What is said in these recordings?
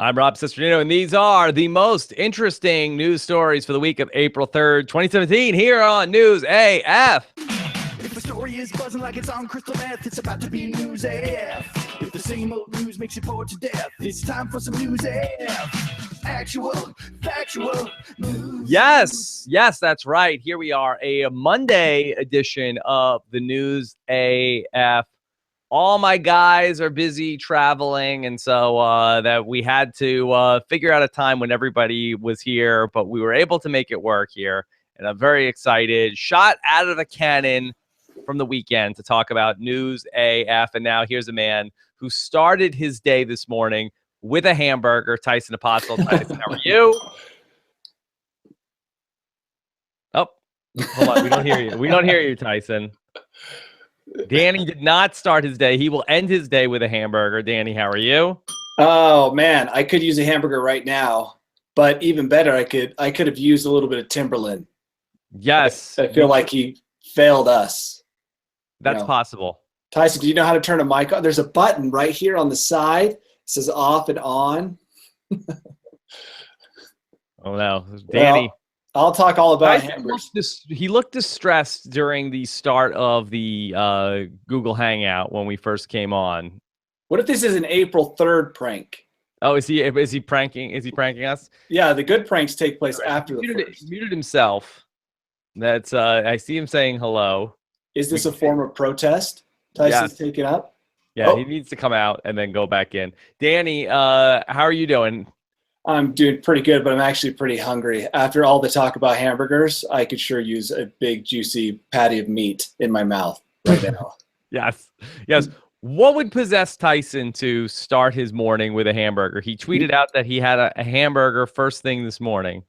I'm Rob Cesternino, and these are the most interesting news stories for the week of April 3rd, 2017, here on News AF. If the story is buzzing like it's on crystal meth, it's about to be News AF. If the same old news makes you bored to death, it's time for some News AF. Actual, factual news. Yes, that's right. Here we are, a Monday edition of the News AF. All my guys are busy traveling, and so that we had to figure out a time when everybody was here, but we were able to make it work here, and I'm very excited. Shot out of a cannon from the weekend to talk about News AF, and now here's a man who started his day this morning with a hamburger. Tyson Apostle. Tyson, how are you? Oh, hold on. We don't hear you. We don't hear you, Tyson. Danny did not start his day. He will end his day with a hamburger. Danny, how are you? Oh man, I could use a hamburger right now, but even better, I could have used a little bit of Timberland. Yes. I feel like he failed us. That's possible. Tyson, do you know how to turn a mic on? There's a button right here on the side. It says off and on. Oh no, Danny. Well, I'll talk all about hamburgers. He looked distressed during the start of the Google Hangout when we first came on. What if this is an April 3rd prank? Oh, is he pranking? Is he pranking us? Yeah, the good pranks take place after the first. He muted himself. That's I see him saying hello. Is this a form of protest? Tyson's taking up? Yeah, He needs to come out and then go back in. Danny, how are you doing? I'm doing pretty good, but I'm actually pretty hungry. After all the talk about hamburgers, I could sure use a big, juicy patty of meat in my mouth right now. Yes. What would possess Tyson to start his morning with a hamburger? He tweeted out that he had a hamburger first thing this morning.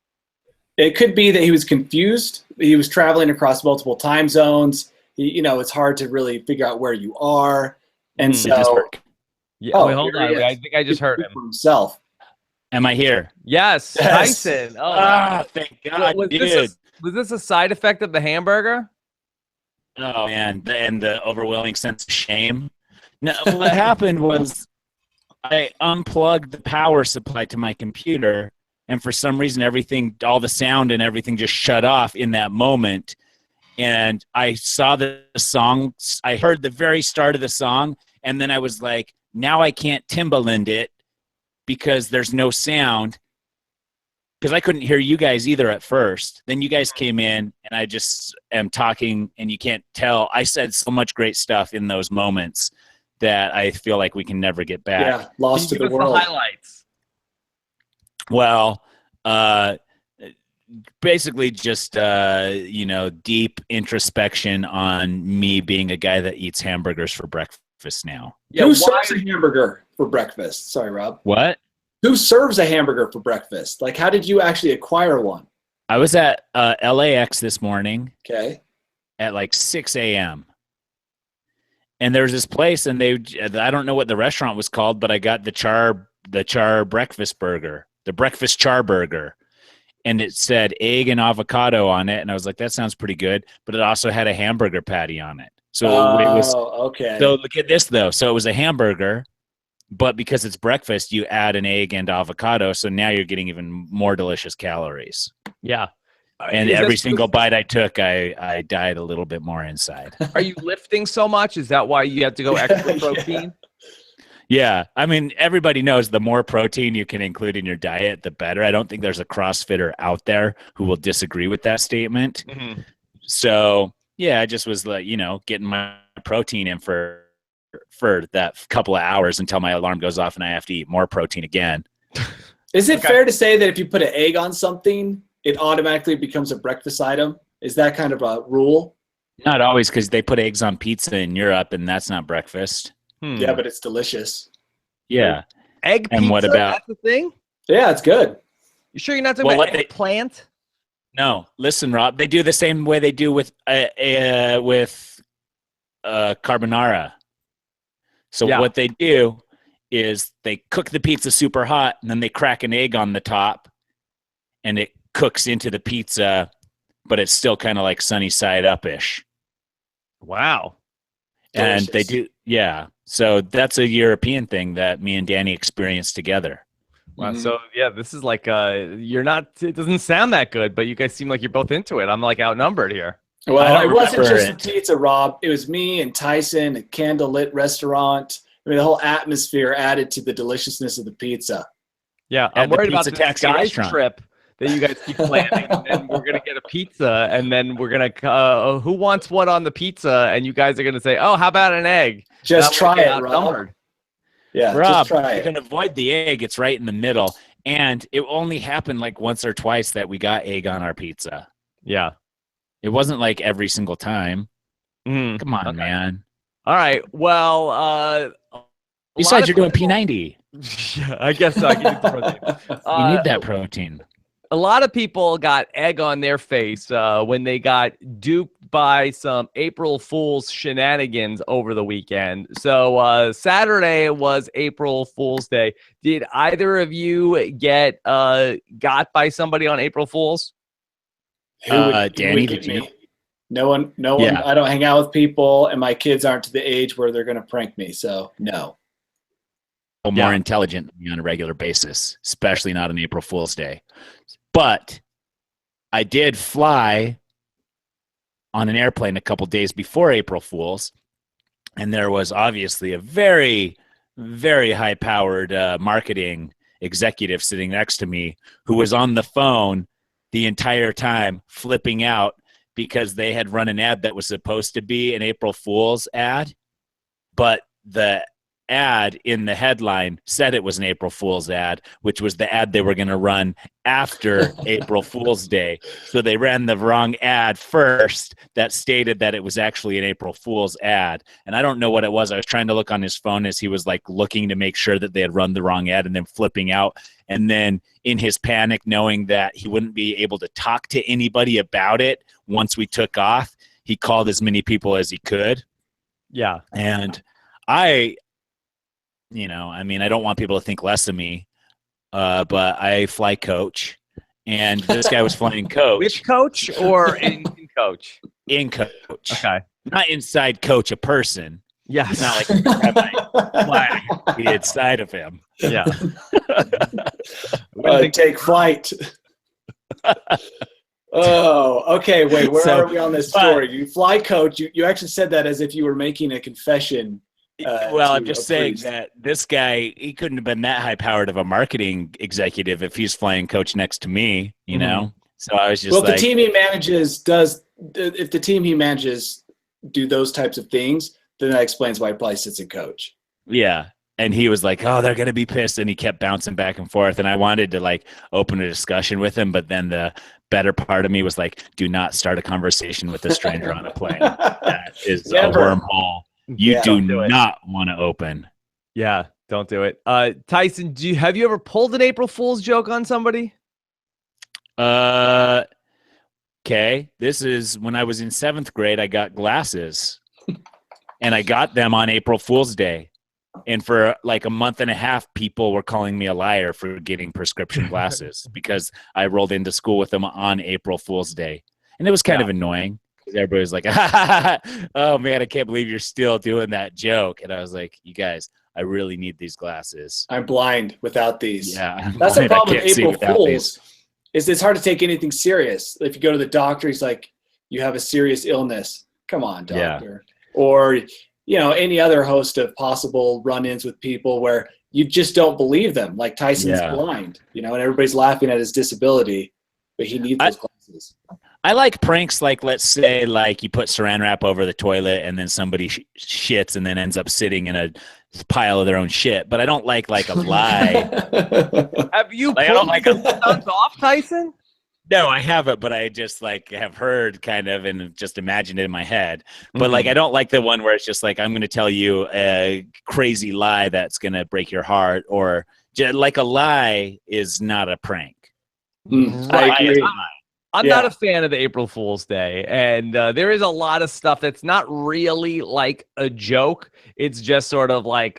It could be that he was confused. He was traveling across multiple time zones. It's hard to really figure out where you are. And so... Yeah, wait, hold on. I think I just heard him. Himself. Am I here? Yes, Tyson. Oh, thank God. Was this a side effect of the hamburger? Oh, man. And the overwhelming sense of shame. No, what happened was I unplugged the power supply to my computer, and for some reason, all the sound and everything just shut off in that moment. And I saw the song. I heard the very start of the song, and then I was like, now I can't Timbaland it, because there's no sound, because I couldn't hear you guys either at first. Then you guys came in, and I just am talking, and you can't tell. I said so much great stuff in those moments that I feel like we can never get back. Yeah, lost to the world. The highlights. Well, basically just, deep introspection on me being a guy that eats hamburgers for breakfast now. Yeah, who serves a hamburger for breakfast? Sorry, Rob. What? Who serves a hamburger for breakfast? Like, how did you actually acquire one? I was at LAX this morning. Okay. At like 6 a.m. And there's this place, and I don't know what the restaurant was called, but I got the char breakfast burger, the breakfast char burger. And it said egg and avocado on it. And I was like, that sounds pretty good. But it also had a hamburger patty on it. So it was okay. So look at this though. So it was a hamburger, but because it's breakfast, you add an egg and avocado. So now you're getting even more delicious calories. Yeah. And every single bite I took, I died a little bit more inside. Are you lifting so much? Is that why you have to go extra protein? Yeah. I mean, everybody knows the more protein you can include in your diet, the better. I don't think there's a CrossFitter out there who will disagree with that statement. Mm-hmm. So yeah, I just was like, getting my protein in for that couple of hours until my alarm goes off and I have to eat more protein again. Is it fair to say that if you put an egg on something, it automatically becomes a breakfast item? Is that kind of a rule? Not always, because they put eggs on pizza in Europe, and that's not breakfast. Yeah, but it's delicious. Yeah. Egg pizza? And what about... That's the thing? Yeah, it's good. You sure you're not talking about eggplant? No. Listen, Rob, they do the same way they do with carbonara. So what they do is they cook the pizza super hot, and then they crack an egg on the top, and it cooks into the pizza, but it's still kind of like sunny side up-ish. Wow. And they do, yeah. So that's a European thing that me and Danny experienced together. Wow. Mhm. So yeah, this is like you're not. It doesn't sound that good, but you guys seem like you're both into it. I'm like outnumbered here. I Well, don't it wasn't remember just it. the pizza, Rob. It was me and Tyson, a candlelit restaurant. I mean, the whole atmosphere added to the deliciousness of the pizza. Yeah, At I'm the worried about Pizza this Taxi guys restaurant. trip that you guys keep planning, and then we're gonna get a pizza, and then we're gonna who wants what on the pizza, and you guys are gonna say, oh, how about an egg? Just And I'm try gonna get it, Rob. outnumbered. Yeah, Rob, just try you it. can avoid the egg. It's right in the middle. And it only happened like once or twice that we got egg on our pizza. Yeah. It wasn't like every single time. Mhm. Come on, Okay. man. All right. Well, Besides, you're doing P90. Yeah, I guess so. I can use the protein. You need that protein. A lot of people got egg on their face when they got duped by some April Fool's shenanigans over the weekend. So Saturday was April Fool's Day. Did either of you get got by somebody on April Fool's? Danny, get did you? me? No one. Yeah. I don't hang out with people, and my kids aren't to the age where they're going to prank me. So no. More intelligent than me on a regular basis, especially not on April Fool's Day. But I did fly on an airplane a couple days before April Fool's, and there was obviously a very, very high-powered marketing executive sitting next to me who was on the phone the entire time flipping out because they had run an ad that was supposed to be an April Fool's ad, but the ad in the headline said it was an April Fool's ad, which was the ad they were going to run after April Fool's Day. So they ran the wrong ad first that stated that it was actually an April Fool's ad. And I don't know what it was. I was trying to look on his phone as he was like looking to make sure that they had run the wrong ad and then flipping out. And then in his panic, knowing that he wouldn't be able to talk to anybody about it once we took off, he called as many people as he could. Yeah. And I don't want people to think less of me, but I fly coach, and this guy was flying coach. Which coach or in coach? In coach. Okay. Not inside coach a person. Yes. Not like fly inside of him. Yeah. Take flight. Oh, okay. Wait, where are we on this story? You fly coach. You actually said that as if you were making a confession. Well, I'm just saying that this guy, he couldn't have been that high-powered of a marketing executive if he's flying coach next to me, you know? So I was just if the team he manages if the team he manages do those types of things, then that explains why he probably sits in coach. Yeah. And he was like, oh, they're going to be pissed. And he kept bouncing back and forth. And I wanted to like open a discussion with him. But then the better part of me was like, do not start a conversation with a stranger on a plane. That is a wormhole you do not want to open. Yeah, don't do it. Tyson, have you ever pulled an April Fool's joke on somebody? Okay. This is when I was in 7th grade, I got glasses. And I got them on April Fool's Day. And for like a month and a half, people were calling me a liar for getting prescription glasses because I rolled into school with them on April Fool's Day. And it was kind of annoying. Everybody was like, oh, man, I can't believe you're still doing that joke. And I was like, you guys, I really need these glasses. I'm blind without these. Yeah, that's the problem with April Fools. Is it's hard to take anything serious. If you go to the doctor, he's like, you have a serious illness. Come on, doctor. Yeah. Or, any other host of possible run-ins with people where you just don't believe them. Like Tyson's blind, and everybody's laughing at his disability, but he needs those glasses. I like pranks like, let's say, like you put saran wrap over the toilet and then somebody shits and then ends up sitting in a pile of their own shit. But I don't like a lie. Have you pulled stunts off, Tyson? No, I haven't, but I just have heard kind of and just imagined it in my head. But I don't like the one where it's just like, I'm going to tell you a crazy lie that's going to break your heart, or like a lie is not a prank. I agree. I'm not a fan of the April Fool's Day, and there is a lot of stuff that's not really like a joke. It's just sort of like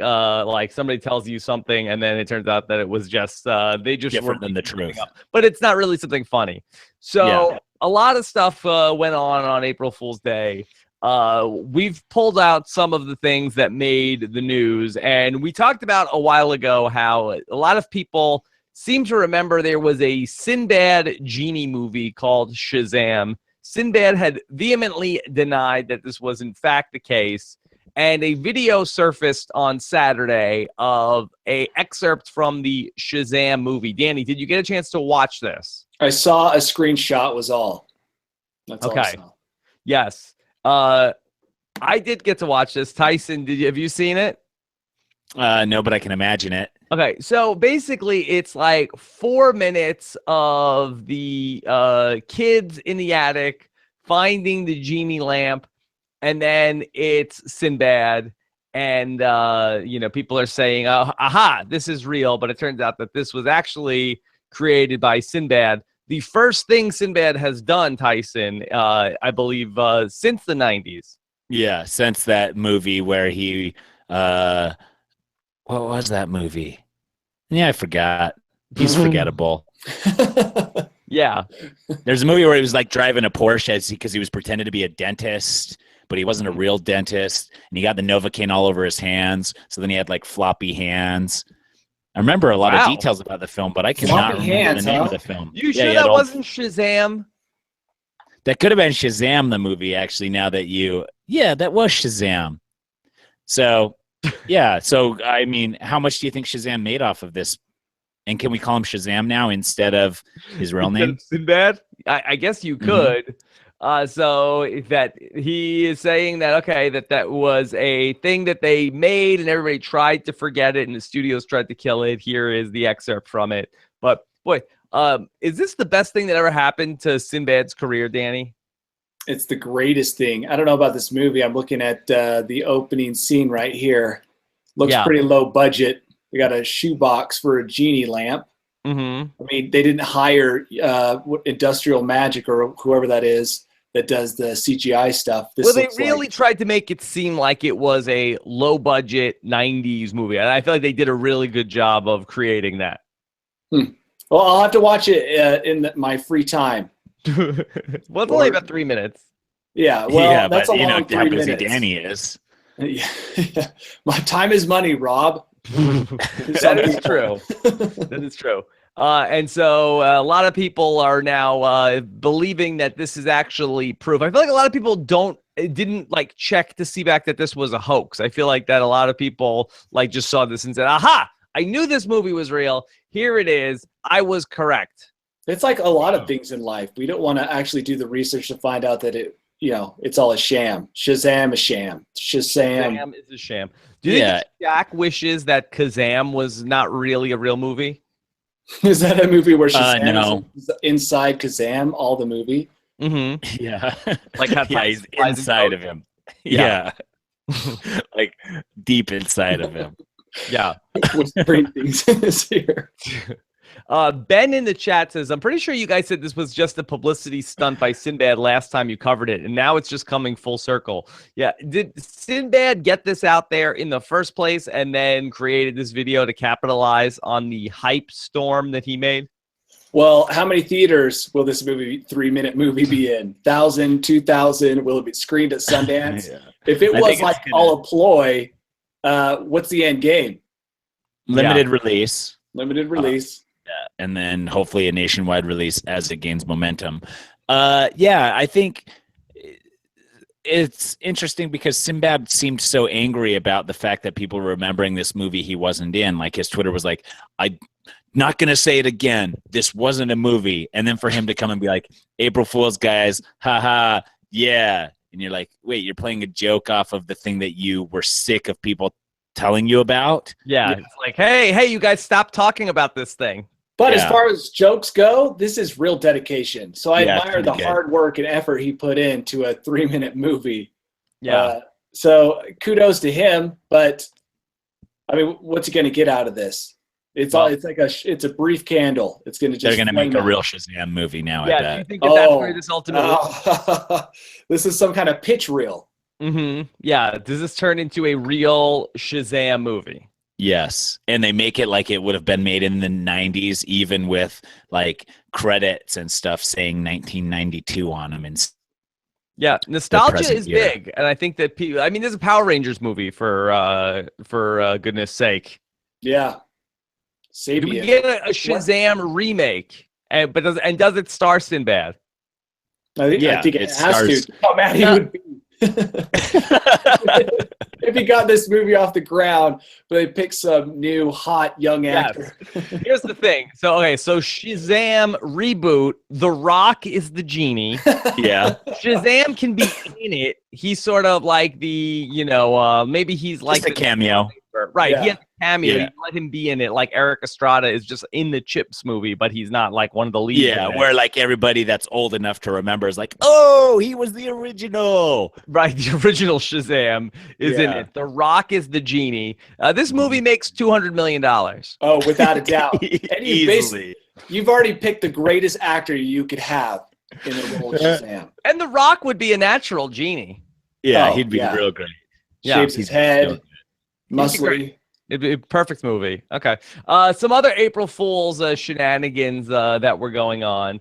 somebody tells you something, and then it turns out that it was just they just different than the truth. But it's not really something funny. So a lot of stuff went on April Fool's Day. We've pulled out some of the things that made the news, and we talked about a while ago how a lot of people seem to remember there was a Sinbad genie movie called Shazam. Sinbad had vehemently denied that this was in fact the case, and a video surfaced on Saturday of a excerpt from the Shazam movie. Danny, did you get a chance to watch this? I saw a screenshot was all. That's all I Okay. saw. Yes. I did get to watch this. Tyson, have you seen it? No, but I can imagine it. Okay, so basically it's like 4 minutes of the kids in the attic finding the genie lamp, and then it's Sinbad, and people are saying, aha, this is real, but it turns out that this was actually created by Sinbad. The first thing Sinbad has done, Tyson, I believe, since the 90s. Yeah, since that movie where he what was that movie? Yeah, I forgot. He's forgettable. Yeah. There's a movie where he was like driving a Porsche because he was pretending to be a dentist, but he wasn't a real dentist, and he got the Novocaine all over his hands. So then he had like floppy hands. I remember a lot of details about the film, but I cannot remember the name of the film. You sure that wasn't Shazam? That could have been Shazam, the movie, actually, now that that was Shazam. So, yeah. So, I mean, how much do you think Shazam made off of this? And can we call him Shazam now instead of his real name? Sinbad? I guess you could. So that he is saying that, okay, that was a thing that they made and everybody tried to forget it and the studios tried to kill it. Here is the excerpt from it. But, boy, is this the best thing that ever happened to Sinbad's career, Danny? It's the greatest thing. I don't know about this movie. I'm looking at the opening scene right here. Looks pretty low budget. We got a shoebox for a genie lamp. Mm-hmm. I mean, they didn't hire Industrial Magic or whoever that is that does the CGI stuff. Well, they really tried to make it seem like it was a low-budget 90s movie. And I feel like they did a really good job of creating that. Well, I'll have to watch it in my free time. Well, it's only about 3 minutes. Yeah, well, that's a long how 3 busy minutes. Danny is. Yeah. My time is money, Rob. That is true. That is true. And so a lot of people are now believing that this is actually proof. I feel like a lot of people didn't like check to see back that this was a hoax. I feel like that a lot of people like just saw this and said, aha, I knew this movie was real. Here it is. I was correct. It's like a lot of things in life. We don't want to actually do the research to find out that it's all a sham. Shazam, a sham. Shazam is a sham. Do you think Shaq wishes that Kazam was not really a real movie? Is that a movie where no. is inside Kazam, all the movie? Mm-hmm. Yeah. Like how he's inside of him. Yeah. Like deep inside of him. Yeah. Whispering things in his ear. Ben in the chat says, I'm pretty sure you guys said this was just a publicity stunt by Sinbad last time you covered it, and now it's just coming full circle. Yeah. Did Sinbad get this out there in the first place and then created this video to capitalize on the hype storm that he made? Well, how many theaters will this 3-minute movie be in? 1,000, 2,000? Will it be screened at Sundance? Yeah. If it was like all a ploy, what's the end game? Limited release. Limited release. And then hopefully a nationwide release as it gains momentum. I think it's interesting because Sinbad seemed so angry about the fact that people were remembering this movie he wasn't in. Like his Twitter was like, I'm not going to say it again. This wasn't a movie. And then for him to come and be like, April Fool's, guys. Haha. Yeah. And you're like, wait, you're playing a joke off of the thing that you were sick of people telling you about? Yeah. It's like, hey, you guys stop talking about this thing. But as far as jokes go, this is real dedication. So I admire the hard work and effort he put into a 3-minute movie. Yeah. So kudos to him. But I mean, what's he going to get out of this? It's it's a brief candle. It's going to just. They're going to make a real Shazam movie now. Yeah. I bet. Do you think that's where this ultimately? This is some kind of pitch reel. Mm-hmm. Yeah. Does this turn into a real Shazam movie? Yes. And they make it like it would have been made in the 90s, even with like credits and stuff saying 1992 on them. Yeah, nostalgia is big. And I think that people, I mean, there's a Power Rangers movie for goodness sake. Yeah. Do we Sapien. get a Shazam remake? And does it star Sinbad? I think it has to. Oh man, he would be. If he got this movie off the ground, but they picked some new hot young actor. Here's the thing. So Shazam reboot. The Rock is the genie. Yeah. Shazam can be in it. He's sort of like the, maybe he's like Just a cameo. Right. Yeah. He has a cameo. Yeah. You let him be in it. Like Eric Estrada is just in the Chips movie, but he's not like one of the leads. Yeah, in it. where like everybody that's old enough to remember is like, oh, he was the original. Right, the original Shazam is in Yeah. it. The Rock is the genie. This movie makes $200 million. Oh, without a doubt. And Easily. you've already picked the greatest actor you could have in the role of Shazam. And The Rock would be a natural genie. Yeah, Oh, he'd be yeah. real great. Yeah. Shaves his head, muscly. It'd be a perfect movie. Okay. Some other April Fool's shenanigans that were going on.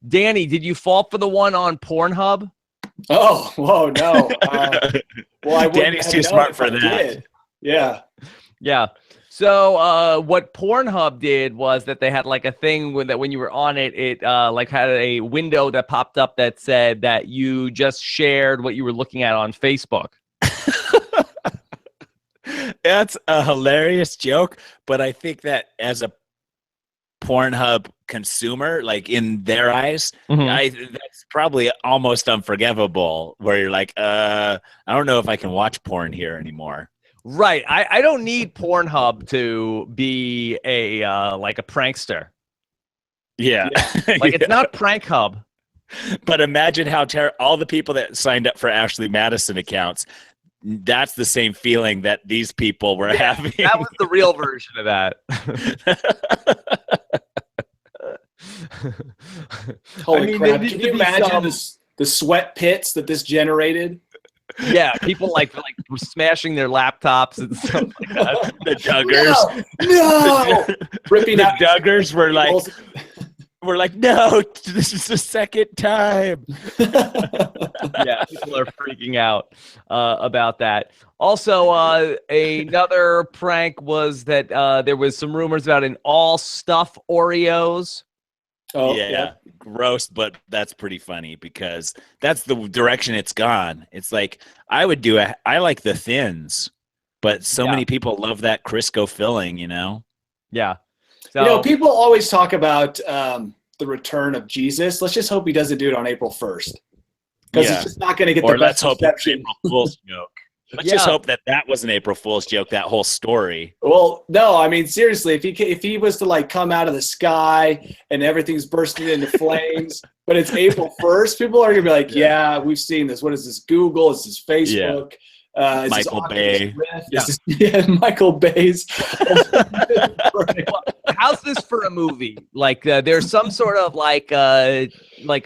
Danny, did you fall for the one on Pornhub? Oh, whoa, no. Well, I wouldn't Danny's have too known smart if for I that. did. Yeah. Yeah. So what Pornhub did was that they had like a thing that when you were on it, it like had a window that popped up that said that you just shared what you were looking at on Facebook. That's a hilarious joke, but I think that as a Pornhub consumer, like in their eyes, that's probably almost unforgivable. Where you're like, I don't know if I can watch porn here anymore. Right. I don't need Pornhub to be a like a prankster. Yeah, Like it's not Prank Hub. But imagine how all the people that signed up for Ashley Madison accounts. That's the same feeling that these people were having. That was the real version of that. Holy crap. there Can needs you to be imagine some- the sweat pits that this generated? Yeah, people like smashing their laptops and stuff like that. The Duggars. No! Ripping The out Duggars were like, no, this is the second time. Yeah, people are freaking out about that. Also, another prank was that there was some rumors about an all stuff Oreos. Oh, yeah, gross, but that's pretty funny because that's the direction it's gone. It's like I like the thins, but so many people love that Crisco filling, Yeah. So, people always talk about the return of Jesus. Let's just hope he doesn't do it on April 1st. Because it's just not going to get the let's best hope it's reception. April Fool's joke. Let's just hope that was an April Fool's joke, that whole story. Well, no, I mean, seriously, if he was to like come out of the sky and everything's bursting into flames, but it's April 1st, people are going to be like, yeah, we've seen this. What is this? Google? Is this Facebook? Is Michael this Bay. Michael Bay's. how's this for a movie? Like, there's some sort of like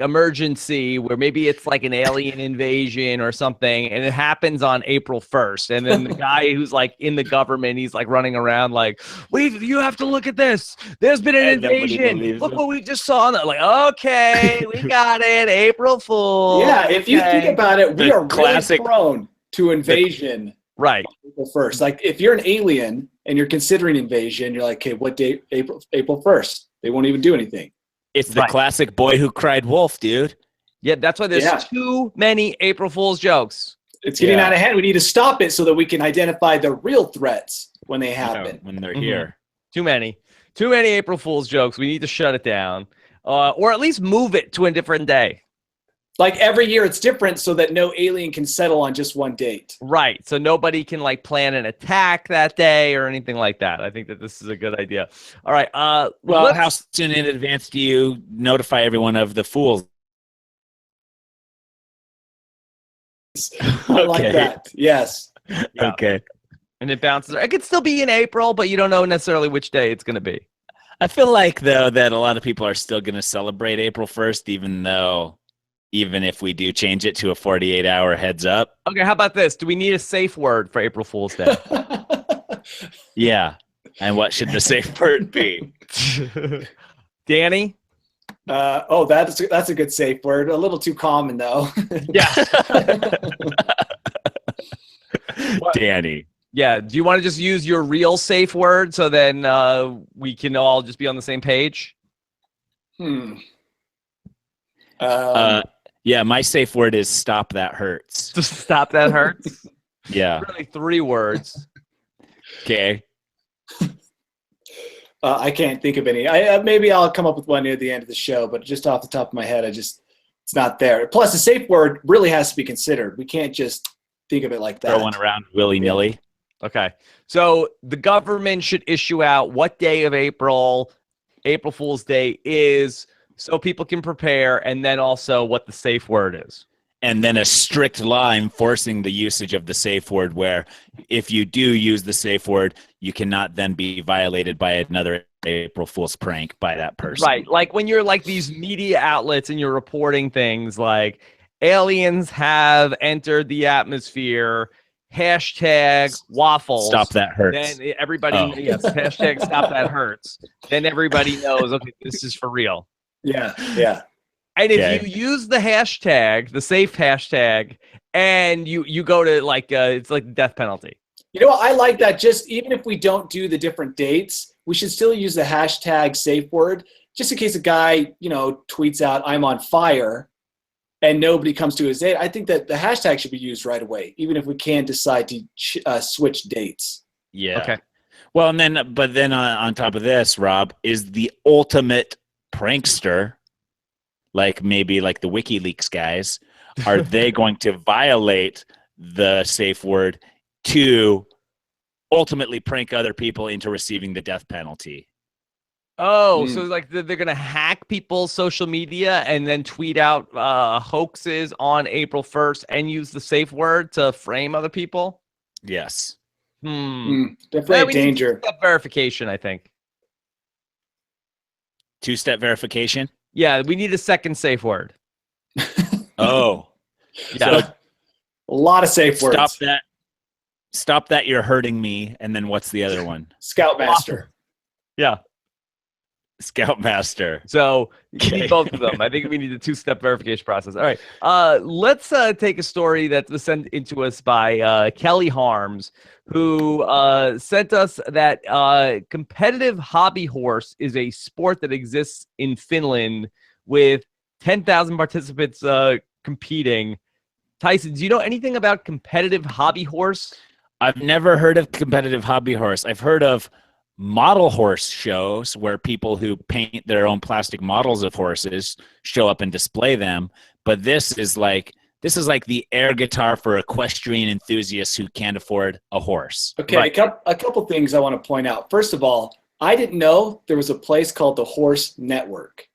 emergency where maybe it's like an alien invasion or something, and it happens on April 1st, and then the guy who's like in the government, he's like running around like, "Wait, you have to look at this. There's been an invasion. Look what we just saw." Like, okay, we got it. April Fool. Yeah, if you think about it, we are classic- really prone to invasion. Right. April 1st. Like if you're an alien and you're considering invasion, you're like, okay, what date? April 1st. They won't even do anything. It's the classic boy who cried wolf, dude. Yeah, that's why there's too many April Fool's jokes. It's getting out of hand. We need to stop it so that we can identify the real threats when they happen. When they're here. Too many April Fool's jokes. We need to shut it down, or at least move it to a different day. Like every year it's different so that no alien can settle on just one date. Right. So nobody can like plan an attack that day or anything like that. I think that this is a good idea. All right. Well, how soon in advance do you notify everyone of the fools? I like that. Yes. Yeah. Okay. And it bounces. It could still be in April, but you don't know necessarily which day it's going to be. I feel like, though, that a lot of people are still going to celebrate April 1st, even if we do change it to a 48-hour heads up. Okay. How about this? Do we need a safe word for April Fool's Day? Yeah. And what should the safe word be? Danny? That's a good safe word. A little too common, though. Yeah. Danny. Yeah. Do you want to just use your real safe word so then we can all just be on the same page? Yeah, my safe word is stop that hurts. Just stop that hurts. Yeah. Really 3 words. Okay. I can't think of any. Maybe I'll come up with one near the end of the show, but just off the top of my head, it's not there. Plus, the safe word really has to be considered. We can't just think of it like that. Throw one around willy-nilly. Okay. So the government should issue out what day of April Fool's Day is so people can prepare, and then also what the safe word is. And then a strict law enforcing the usage of the safe word where if you do use the safe word, you cannot then be violated by another April Fool's prank by that person. Right. Like when you're like these media outlets and you're reporting things like aliens have entered the atmosphere, #waffles. Stop that hurts. Then everybody, yes, #stop that hurts. Then everybody knows, okay, this is for real. Yeah, yeah. And if you use the hashtag, the safe hashtag, and you go to like it's like the death penalty. You know what? I like that. Just even if we don't do the different dates, we should still use the hashtag safe word, just in case a guy, tweets out "I'm on fire," and nobody comes to his date. I think that the hashtag should be used right away, even if we can't decide to switch dates. Yeah. Okay. Well, and then on top of this, Rob is the ultimate prankster. Like maybe like the WikiLeaks guys, are they going to violate the safe word to ultimately prank other people into receiving the death penalty? Oh, so like they're going to hack people's social media and then tweet out hoaxes on April 1st and use the safe word to frame other people? Yes. Definitely a danger. Two-step verification, I think. 2-step verification? Yeah, we need a second safe word. Oh. Yeah. So, a lot of safe words. Stop that, you're hurting me. And then what's the other one? Scoutmaster. Yeah. Scoutmaster. So you need both of them. I think we need a 2-step verification process. All right. Let's take a story that was sent into us by Kelly Harms, who sent us that competitive hobby horse is a sport that exists in Finland with 10,000 participants competing. Tyson, do you know anything about competitive hobby horse? I've never heard of competitive hobby horse. I've heard of model horse shows where people who paint their own plastic models of horses show up and display them. But this is like the air guitar for equestrian enthusiasts who can't afford a horse. Okay, Right. a couple things I want to point out. First of all, I didn't know there was a place called the Horse Network.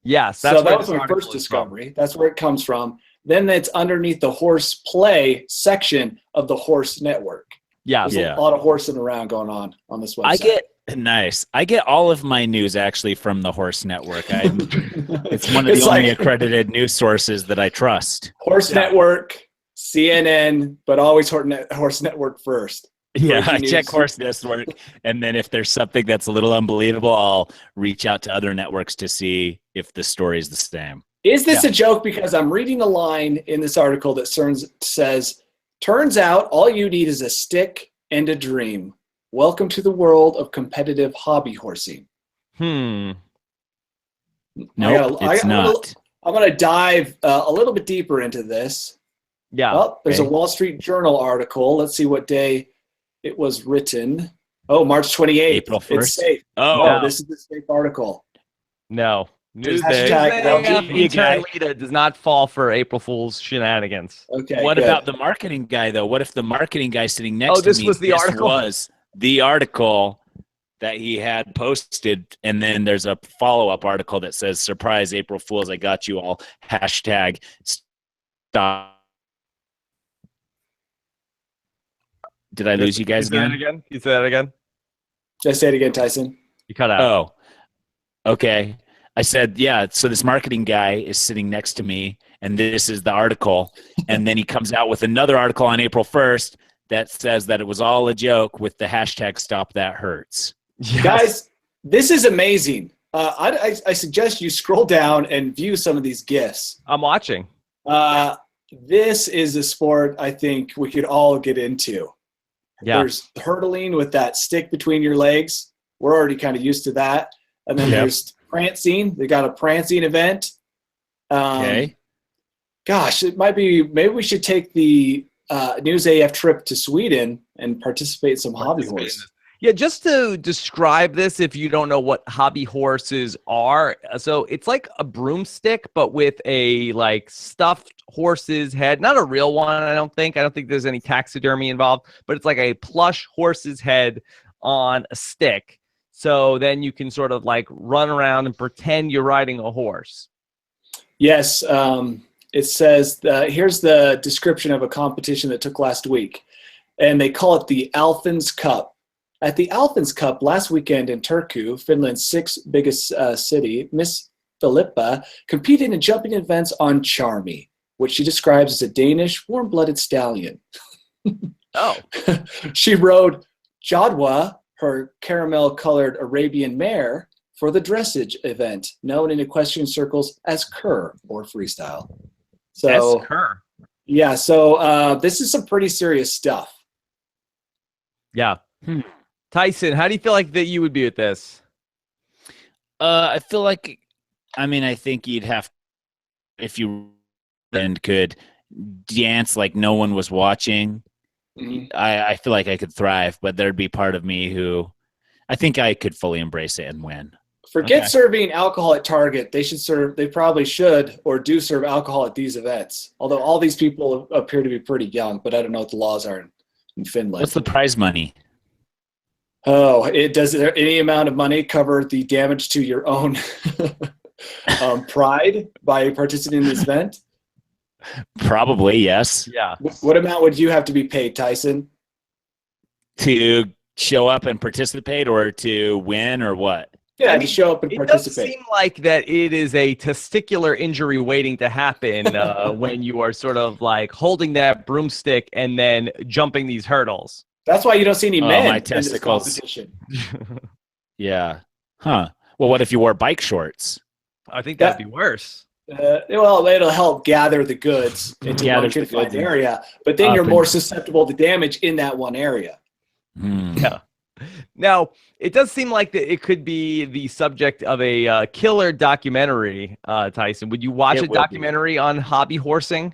Yes, So that's that where was this my article first is discovery. That's where it comes from. Then it's underneath the horse play section of the Horse Network. Yeah. There's a lot of horsing around going on this website. I get all of my news actually from the Horse Network. It's one of the only accredited news sources that I trust. Horse Network, CNN, but always Horse Network first. Yeah, I Breaking check news. Horse Network, and then if there's something that's a little unbelievable, I'll reach out to other networks to see if the story is the same. Is this a joke? Because I'm reading a line in this article that says, "Turns out all you need is a stick and a dream. Welcome to the world of competitive hobby horsing." No, Nope, it's not. I'm going to dive a little bit deeper into this. Yeah. Well, there's Okay. a Wall Street Journal article. Let's see what day it was written. Oh, March 28th. April It's 1st. safe. Oh, no. This is the safe article. No. There's News hashtag intern leader does not fall for April Fool's shenanigans. Okay. what good. about the marketing guy, though? What if the marketing guy sitting next to this me was the article? was the article that he had posted, and then there's a follow-up article that says, "Surprise April Fools, I got you all. Hashtag stop." Did I lose you guys Say that again? again? You say that again? Just say it again, Tyson. You cut out. Oh, okay. I said, yeah, so this marketing guy is sitting next to me, and this is the article. And then he comes out with another article on April 1st that says that it was all a joke with the hashtag Stop That Hurts. Yes. Guys, this is amazing. I suggest you scroll down and view some of these GIFs. I'm watching. This is a sport I think we could all get into. Yeah. There's hurdling with that stick between your legs. We're already kind of used to that. And then there's prancing. They got a prancing event. Okay. Gosh, it might be, maybe we should take the News AF trip to Sweden and participate in some hobby horse. Yeah, just to describe this, if you don't know what hobby horses are, so it's like a broomstick, but with a like stuffed horse's head. Not a real one, I don't think. I don't think there's any taxidermy involved, but it's like a plush horse's head on a stick. So then you can sort of like run around and pretend you're riding a horse. Yes, it says, here's the description of a competition that took last week, and they call it the Alphins Cup. At the Alphins Cup last weekend in Turku, Finland's sixth biggest city, Miss Filippa competed in jumping events on Charmy, which she describes as a Danish warm-blooded stallion. Oh. She rode Jadwa, her caramel-colored Arabian mare, for the dressage event, known in equestrian circles as Cur or freestyle. So, Cur. Yeah, so this is some pretty serious stuff. Yeah. Tyson, how do you feel like that you would be with this? I feel like, I think you'd have, if you and could dance like no one was watching, I feel like I could thrive, but there'd be part of me who I think I could fully embrace it and win. Forget serving alcohol at Target. They probably should or do serve alcohol at these events. Although all these people appear to be pretty young, but I don't know what the laws are in Finland. What's the prize money? Oh, does any amount of money cover the damage to your own pride by participating in this event? Probably, yes. Yeah. What amount would you have to be paid, Tyson? To show up and participate, or to win, or what? Yeah, to show up and it participate. It does seem like that it is a testicular injury waiting to happen when you are sort of like holding that broomstick and then jumping these hurdles. That's why you don't see any men my in this testicles. competition. Yeah. Huh. Well, what if you wore bike shorts? I think that'd be worse. Well, it'll help gather the goods into one confined area, but then you're more susceptible to damage in that one area. Yeah. Now, it does seem like that it could be the subject of a killer documentary, Tyson. Would you watch a documentary on hobby horsing?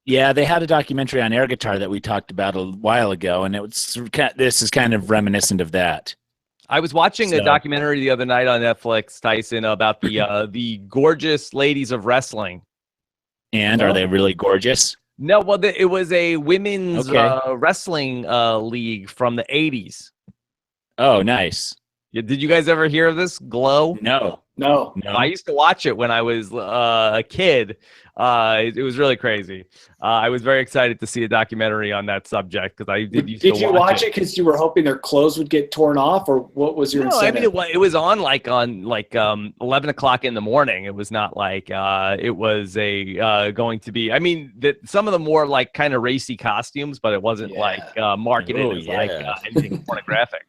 Yeah, they had a documentary on air guitar that we talked about a while ago, and this is kind of reminiscent of that. I was watching a documentary the other night on Netflix, Tyson, about the gorgeous ladies of wrestling. And are they really gorgeous? No, well, it was a women's wrestling league from the 80s. Oh, nice. Yeah, did you guys ever hear of this? Glow? No. I used to watch it when I was a kid. It was really crazy. I was very excited to see a documentary on that subject because I did used to watch it. Did you watch it because you were hoping their clothes would get torn off, or what was your incentive? It was on 11 o'clock in the morning. It was not like it was going to be. Some of the more like kind of racy costumes, but it wasn't marketed as like anything pornographic.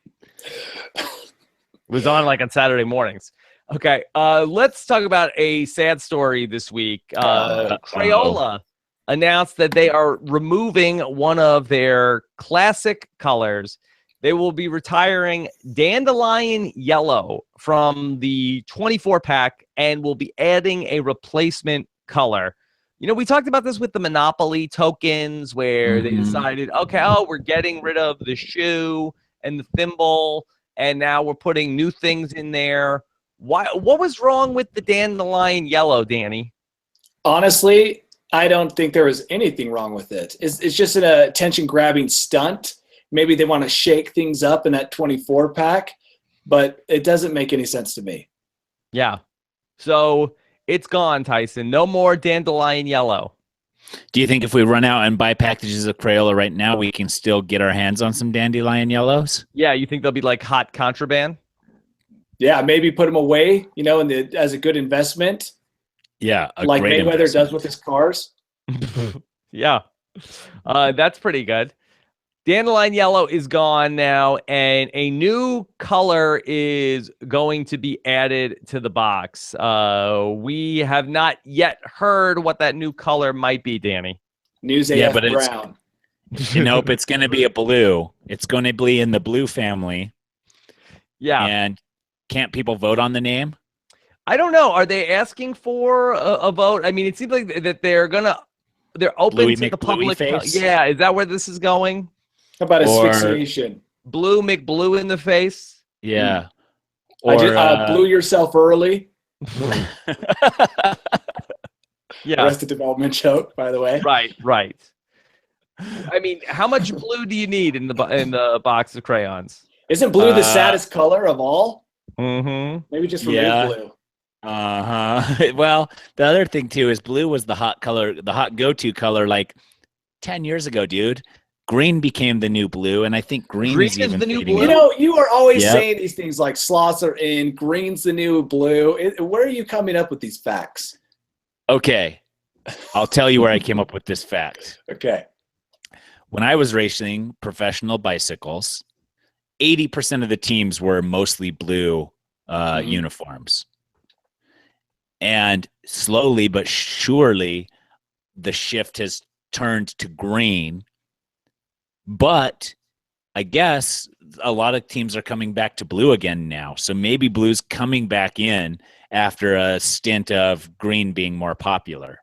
It was on like on Saturday mornings. Okay, let's talk about a sad story this week. Crayola announced that they are removing one of their classic colors. They will be retiring Dandelion Yellow from the 24-pack and will be adding a replacement color. You know, we talked about this with the Monopoly tokens where they decided, we're getting rid of the shoe and the thimble, and now we're putting new things in there. What was wrong with the Dandelion Yellow, Danny? Honestly, I don't think there was anything wrong with it. It's just an attention-grabbing stunt. Maybe they want to shake things up in that 24-pack, but it doesn't make any sense to me. Yeah. So it's gone, Tyson. No more Dandelion Yellow. Do you think if we run out and buy packages of Crayola right now, we can still get our hands on some Dandelion Yellows? Yeah, you think they'll be like hot contraband? Yeah, maybe put them away, as a good investment. Yeah, like Mayweather does with his cars. Yeah, that's pretty good. Dandelion Yellow is gone now, and a new color is going to be added to the box. We have not yet heard what that new color might be, Danny. News AF Brown. Nope, it's going to be a blue. It's going to be in the blue family. Yeah. And can't people vote on the name? I don't know. Are they asking for a vote? I mean, it seems like that they're open Bluey to the McBluey public. face? Yeah, is that where this is going? How about Or- asphyxiation? Blue McBlue in the face. Yeah. I just blew yourself early. Yeah. Arrested Development joke, by the way. Right. I mean, how much blue do you need in the box of crayons? Isn't blue the saddest color of all? Mm-hmm. Maybe just for Yeah. blue. Well, the other thing too is blue was the hot color, the hot go-to color like 10 years ago, dude. Green became the new blue, and I think green is Green is even the new fading blue? You out. know, you are always Yep. saying these things like sloths are in, green's the new blue. Where are you coming up with these facts? Okay. I'll tell you where I came up with this fact. Okay. When I was racing professional bicycles, 80% of the teams were mostly blue uniforms. And slowly but surely, the shift has turned to green. But I guess a lot of teams are coming back to blue again now. So maybe blue's coming back in after a stint of green being more popular.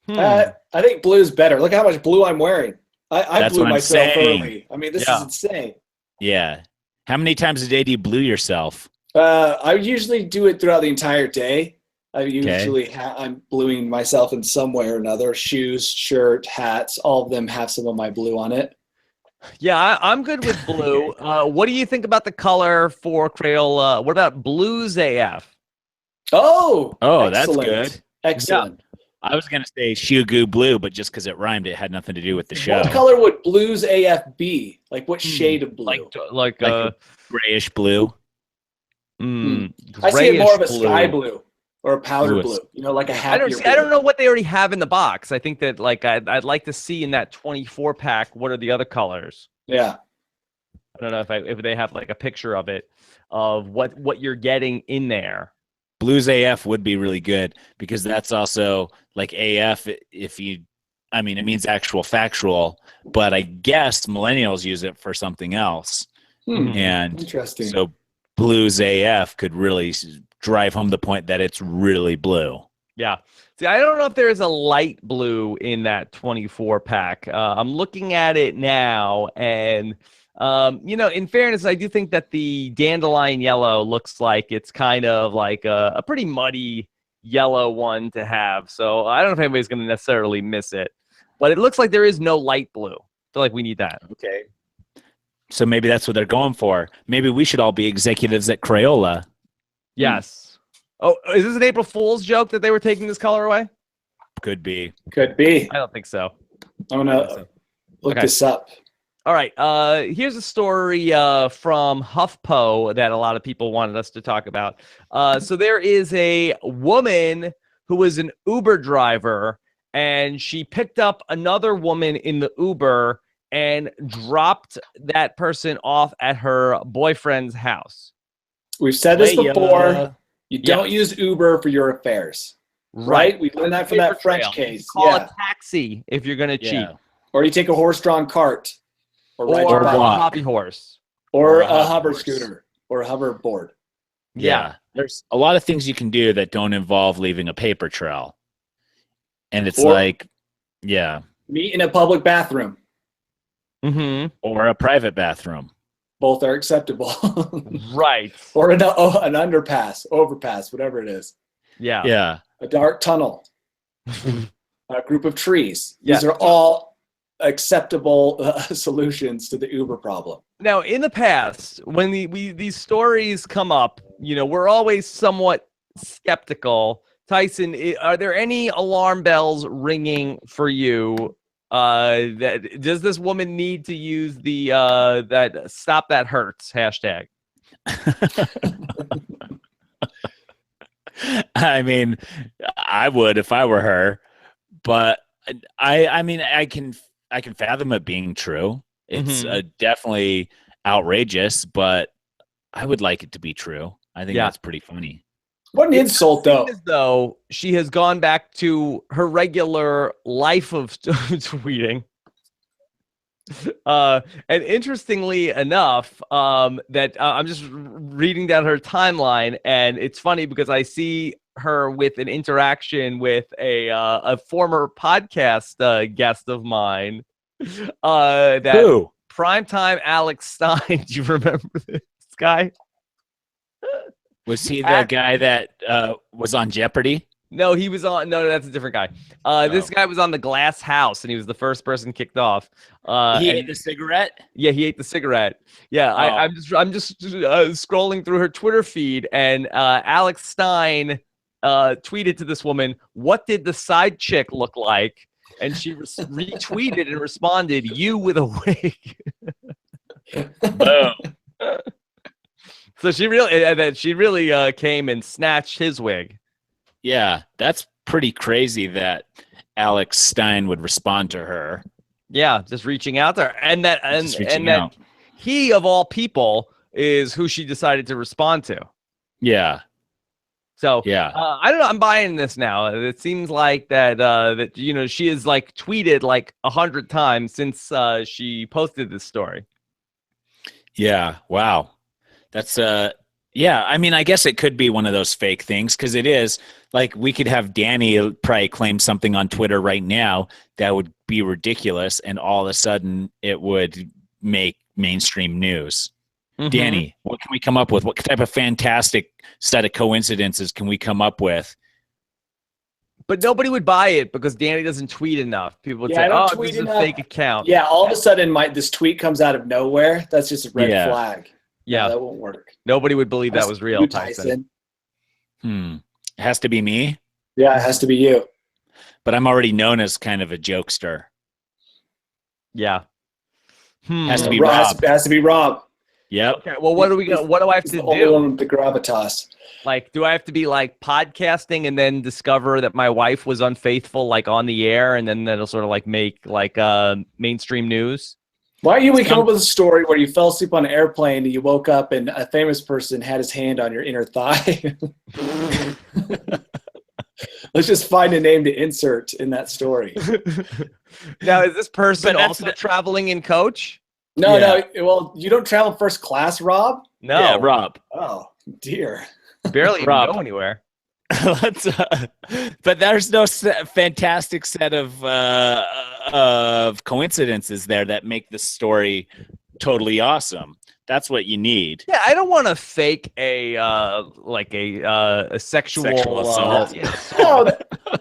I think blue's better. Look how much blue I'm wearing. I That's blew what I'm myself saying. early. I mean, this Yeah. is insane. Yeah. How many times a day do you blue yourself? I usually do it throughout the entire day. I'm bluing myself in some way or another. Shoes, shirt, hats, all of them have some of my blue on it. Yeah, I'm good with blue. What do you think about the color for Crayola? What about Blues AF? Oh, That's excellent. good. Excellent. I was going to say Shugu Blue, but just because it rhymed, it had nothing to do with the show. What color would Blues AF be? Like what shade of blue? Like Grayish blue. I see it more of a sky blue or a powder Blue blue. is- You know, like a I happier don't blue. know what they already have in the box. I think that like I'd like to see in that 24 pack what are the other colors. Yeah. I don't know if they have like a picture of it of what you're getting in there. Blues AF would be really good because that's also like AF it means actual factual, but I guess millennials use it for something else. And Interesting. so Blues AF could really drive home the point that it's really blue. Yeah. See, I don't know if there's a light blue in that 24 pack. I'm looking at it now, and in fairness, I do think that the dandelion yellow looks like it's kind of like a pretty muddy yellow one to have. So I don't know if anybody's going to necessarily miss it, but it looks like there is no light blue. I feel like we need that. Okay. So maybe that's what they're going for. Maybe we should all be executives at Crayola. Yes. Oh, is this an April Fool's joke that they were taking this color away? Could be. Could be. I don't think so. I'm gonna look Okay. this up. All right. Here's a story from HuffPo that a lot of people wanted us to talk about. So there is a woman who was an Uber driver, and she picked up another woman in the Uber and dropped that person off at her boyfriend's house. We've said this Hey, before. You yeah. don't use Uber for your affairs. Right? We learned that from Paper that French trail. case. Call Yeah. a taxi if you're going to cheat. Yeah. Or you take a horse-drawn cart. Or ride Or your a bike. walk. hobby horse. Or Or a a hover horse. scooter. Or a hoverboard. Yeah. There's a lot of things you can do that don't involve leaving a paper trail. And it's Or- Meet in a public bathroom. Mm-hmm. or a private bathroom. Both are acceptable. Right. Or an underpass, overpass, whatever it is. Yeah. Yeah. A dark tunnel. A group of trees. These Yeah. are all acceptable solutions to the Uber problem. Now, in the past, when these stories come up, we're always somewhat skeptical. Tyson, are there any alarm bells ringing for you? Does this woman need to use the that stop that hurts hashtag? I mean, I would if I were her, but I can fathom it being true. It's definitely outrageous, but I would like it to be true. I think that's pretty funny. What an insult, though. As though she has gone back to her regular life of tweeting. And interestingly enough, that I'm just reading down her timeline, and it's funny because I see her with an interaction with a former podcast guest of mine. That Who? primetime Alex Stein. Do you remember this guy? Was he the guy that was on Jeopardy? No, he was on. No, that's a different guy. This guy was on the Glass House, and he was the first person kicked off. He ate the cigarette. Yeah, he ate the cigarette. Yeah, I'm just scrolling through her Twitter feed, and Alex Stein tweeted to this woman, "What did the side chick look like?" And she retweeted and responded, "You with a wig." Boom. So she really came and snatched his wig. Yeah, that's pretty crazy that Alex Stein would respond to her. Yeah, just reaching out to her, and that he of all people is who she decided to respond to. Yeah. So yeah, I don't know. I'm buying this now. It seems like that she has like tweeted like 100 times since she posted this story. Yeah. Wow. That's yeah. I mean, I guess it could be one of those fake things because it is like we could have Danny probably claim something on Twitter right now that would be ridiculous, and all of a sudden it would make mainstream news. Mm-hmm. Danny, what can we come up with? What type of fantastic set of coincidences can we come up with? But nobody would buy it because Danny doesn't tweet enough. People would say, "Oh, this is a fake account." Yeah, all of a sudden, this tweet comes out of nowhere. That's just a red flag. Yeah, that won't work. Nobody would believe that was real, Tyson. It has to be me. Yeah, it has to be you. But I'm already known as kind of a jokester. Yeah. Has to be Rob. Has to be Rob. Yep. Okay. Well, what do I have to do? The one with the gravitas. Like, do I have to be like podcasting and then discover that my wife was unfaithful, like on the air, and then that'll sort of like make like mainstream news? Why don't you come up with a story where you fell asleep on an airplane and you woke up and a famous person had his hand on your inner thigh? Let's just find a name to insert in that story. Now, is this person also traveling in coach? No. Well, you don't travel first class, Rob? No. Yeah, Rob. Oh, dear. Barely even go anywhere. But there's no fantastic set of coincidences there that make the story totally awesome. That's what you need. Yeah, I don't want to fake a sexual assault. No,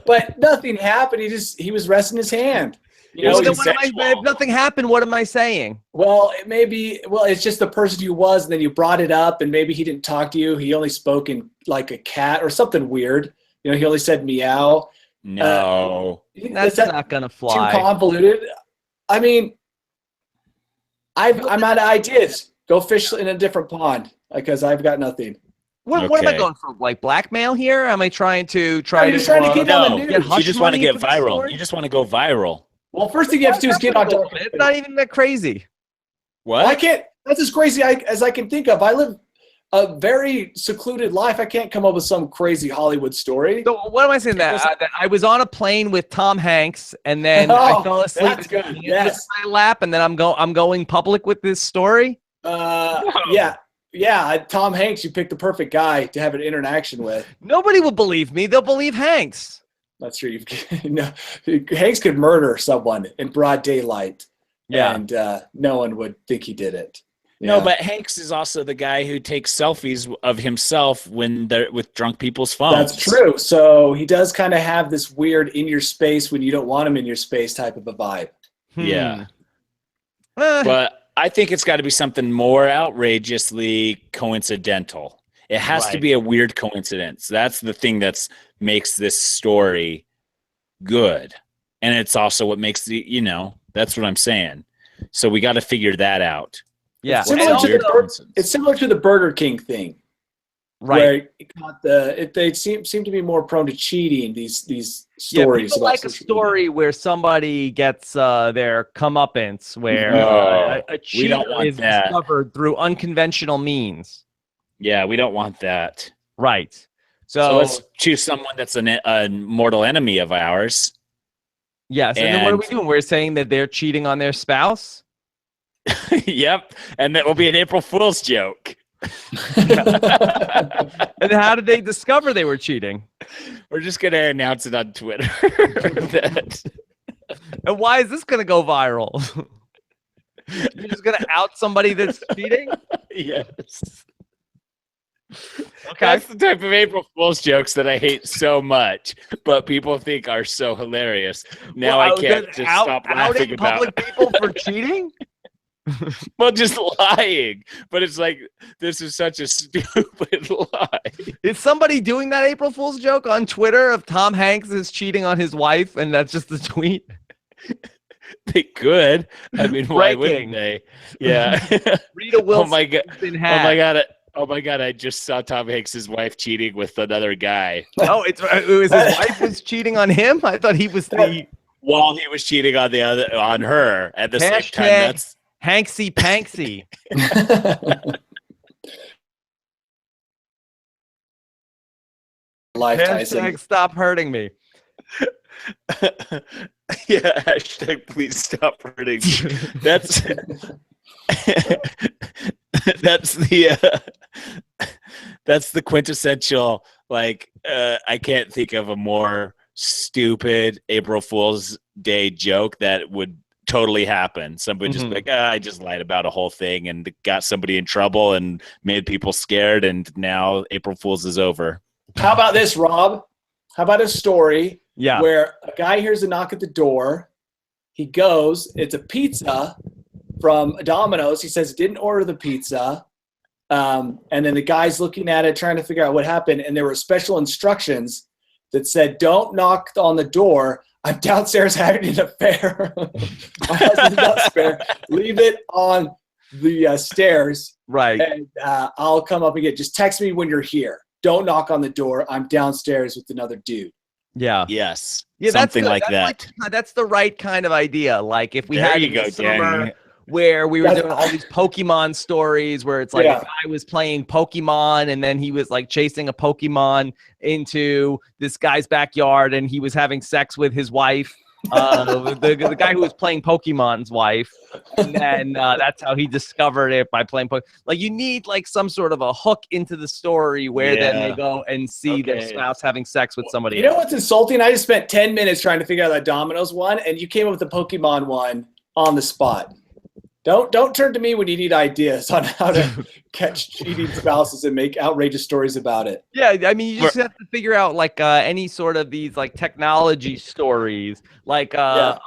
but nothing happened. He was resting his hand. If nothing happened, what am I saying? Well, it's just the person you was, and then you brought it up, and maybe he didn't talk to you. He only spoke in like a cat or something weird. He only said meow. No. That's not going to fly. Too convoluted. I mean, I'm out of ideas. Go fish in a different pond because I've got nothing. What am I going for? Like blackmail here? Am I trying to get on the news? You just want to get viral. You just want to go viral. Well, first thing you have to do is get on. It's not even that crazy. What? I can't. That's as crazy as I can think of. I live a very secluded life. I can't come up with some crazy Hollywood story. So what am I saying? That I was on a plane with Tom Hanks, and then I fell asleep. That's good. Yes. In my lap, and then I'm going public with this story. Yeah. Tom Hanks. You picked the perfect guy to have an interaction with. Nobody will believe me. They'll believe Hanks. Not sure Hanks could murder someone in broad daylight. Yeah. And no one would think he did it. Yeah. No, but Hanks is also the guy who takes selfies of himself when they're with drunk people's phones. That's true. So he does kind of have this weird in your space when you don't want him in your space type of a vibe. Yeah. But I think it's got to be something more outrageously coincidental. It has to be a weird coincidence. That's the thing that makes this story good. And it's also what makes that's what I'm saying. So we got to figure that out. Yeah. It's similar to the Burger King thing. Right. Where they seem to be more prone to cheating, these stories. People like a story where somebody gets their comeuppance, where a cheater is discovered through unconventional means. Yeah, we don't want that. Right. So let's choose someone that's a mortal enemy of ours. Yes. And then what are we doing? We're saying that they're cheating on their spouse? Yep, and that will be an April Fool's joke. And how did they discover they were cheating? We're just gonna announce it on Twitter. And why is this going to go viral? You're just going to out somebody that's cheating? Yes. Okay. That's the type of April Fool's jokes that I hate so much, but people think are so hilarious. Now I can't just stop laughing about public people for cheating? Well, just lying. But it's like, this is such a stupid lie. Is somebody doing that April Fool's joke on Twitter of Tom Hanks is cheating on his wife and that's just the tweet? They could. I mean, why Breaking. wouldn't they? Yeah. Rita Wilson. Oh my god. Been Oh hacked. my god. Oh my god, I just saw Tom Hanks' wife cheating with another guy. Oh, it was his wife was cheating on him? I thought he was the While he was cheating on her at the same time. Hashtag That's Hanksy Panksy. Life Tyson. Hashtag stop hurting me. yeah, hashtag please stop hurting me. That's that's the quintessential, like, I can't think of a more stupid April Fool's Day joke that would totally happen. Somebody just be like, I just lied about a whole thing and got somebody in trouble and made people scared, and now April Fool's is over. How about this, Rob? How about a story where a guy hears a knock at the door. He goes, it's a pizza from Domino's. He says he didn't order the pizza. And then the guy's looking at it, trying to figure out what happened. And there were special instructions that said, don't knock on the door. I'm downstairs having an affair. My husband's upstairs. Leave it on the stairs. Right. And I'll come up and get it. Just text me when you're here. Don't knock on the door. I'm downstairs with another dude. Yeah. Yes. Yeah, Something like that. That's the right kind of idea. Like if we There had you go, summer Danny. where we were doing all these Pokemon stories where it's like a guy was playing Pokemon and then he was like chasing a Pokemon into this guy's backyard and he was having sex with his wife. The guy who was playing Pokemon's wife, and then that's how he discovered it by playing Pokemon. Like you need like some sort of a hook into the story where then they go and see their spouse having sex with somebody. You know what's insulting? I just spent 10 minutes trying to figure out that Domino's one, and you came up with the Pokemon one on the spot. Don't turn to me when you need ideas on how to catch cheating spouses and make outrageous stories about it. Yeah, I mean, you just have to figure out like any sort of these like technology stories, like that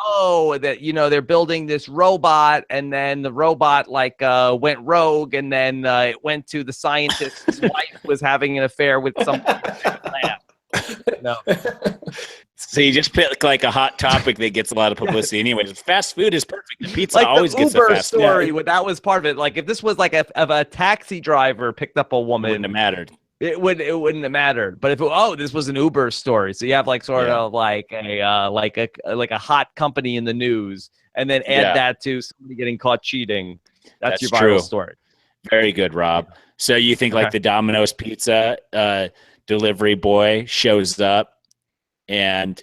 they're building this robot, and then the robot like went rogue, and then it went to the scientist's wife was having an affair with someone. No. So you just pick like a hot topic that gets a lot of publicity. Anyways, fast food is perfect. The pizza like always the gets Uber a fast story. food. That was part of it. Like if this was like a taxi driver picked up a woman, Wouldn't have mattered. It wouldn't have mattered. But if this was an Uber story, so you have like sort of like a hot company in the news, and then add that to somebody getting caught cheating. That's your viral story. Very good, Rob. So you think like the Domino's pizza delivery boy shows up and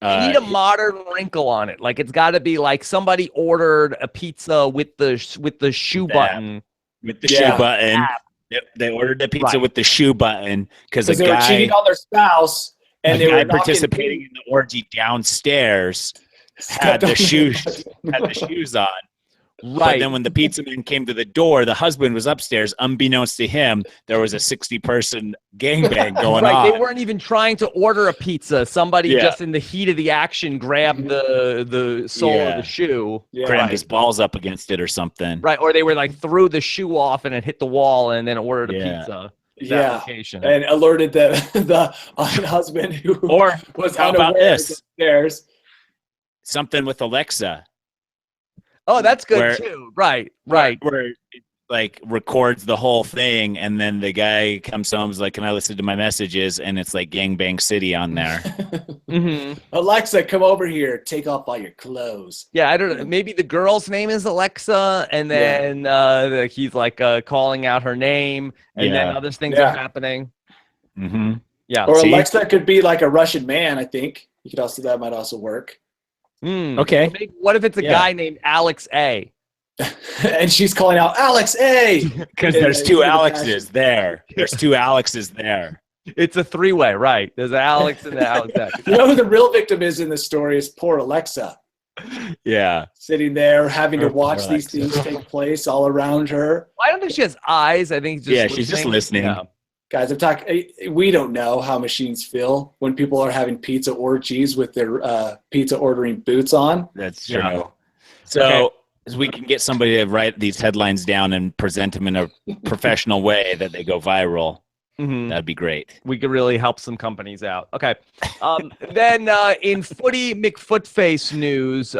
you need a modern wrinkle on it. Like it's got to be like somebody ordered a pizza with the shoe button. With the shoe button. They ordered the pizza with the shoe button because they were cheating on their spouse, and they were participating in the orgy downstairs had the shoes on. Right. But then when the pizza man came to the door, the husband was upstairs. Unbeknownst to him, there was a 60-person gangbang going on. They weren't even trying to order a pizza. Somebody just in the heat of the action grabbed the sole of the shoe. Crammed his balls up against it or something. Right. Or they were like threw the shoe off and it hit the wall and then ordered a pizza. And alerted the husband who was how about this? Upstairs. Something with Alexa. Oh, that's good too. Right. Where it like records the whole thing, and then the guy comes home and is like, "Can I listen to my messages?" And it's like Gangbang City on there. Alexa, come over here. Take off all your clothes. Yeah, I don't know. Maybe the girl's name is Alexa, and then he's like calling out her name, and then other things are happening. Mm-hmm. Yeah. Or Alexa could be like a Russian man. I think that might also work. Okay. What if it's a guy named Alex A? and she's calling out Alex A. Because there's two Alexes there. There's two Alexes there. It's a three-way, right? There's an Alex and an Alex. You know who the real victim is in the story is poor Alexa. Yeah. Sitting there having to Poor watch these things take place all around her. I don't think she has eyes. I think She's just listening. Yeah. Guys, I'm talking. We don't know how machines feel when people are having pizza orgies with their pizza ordering boots on. That's true. Yeah. So as we can get somebody to write these headlines down and present them in a professional way that they go viral. Mhm. That'd be great. We could really help some companies out. Okay. Then in Footy McFootface news,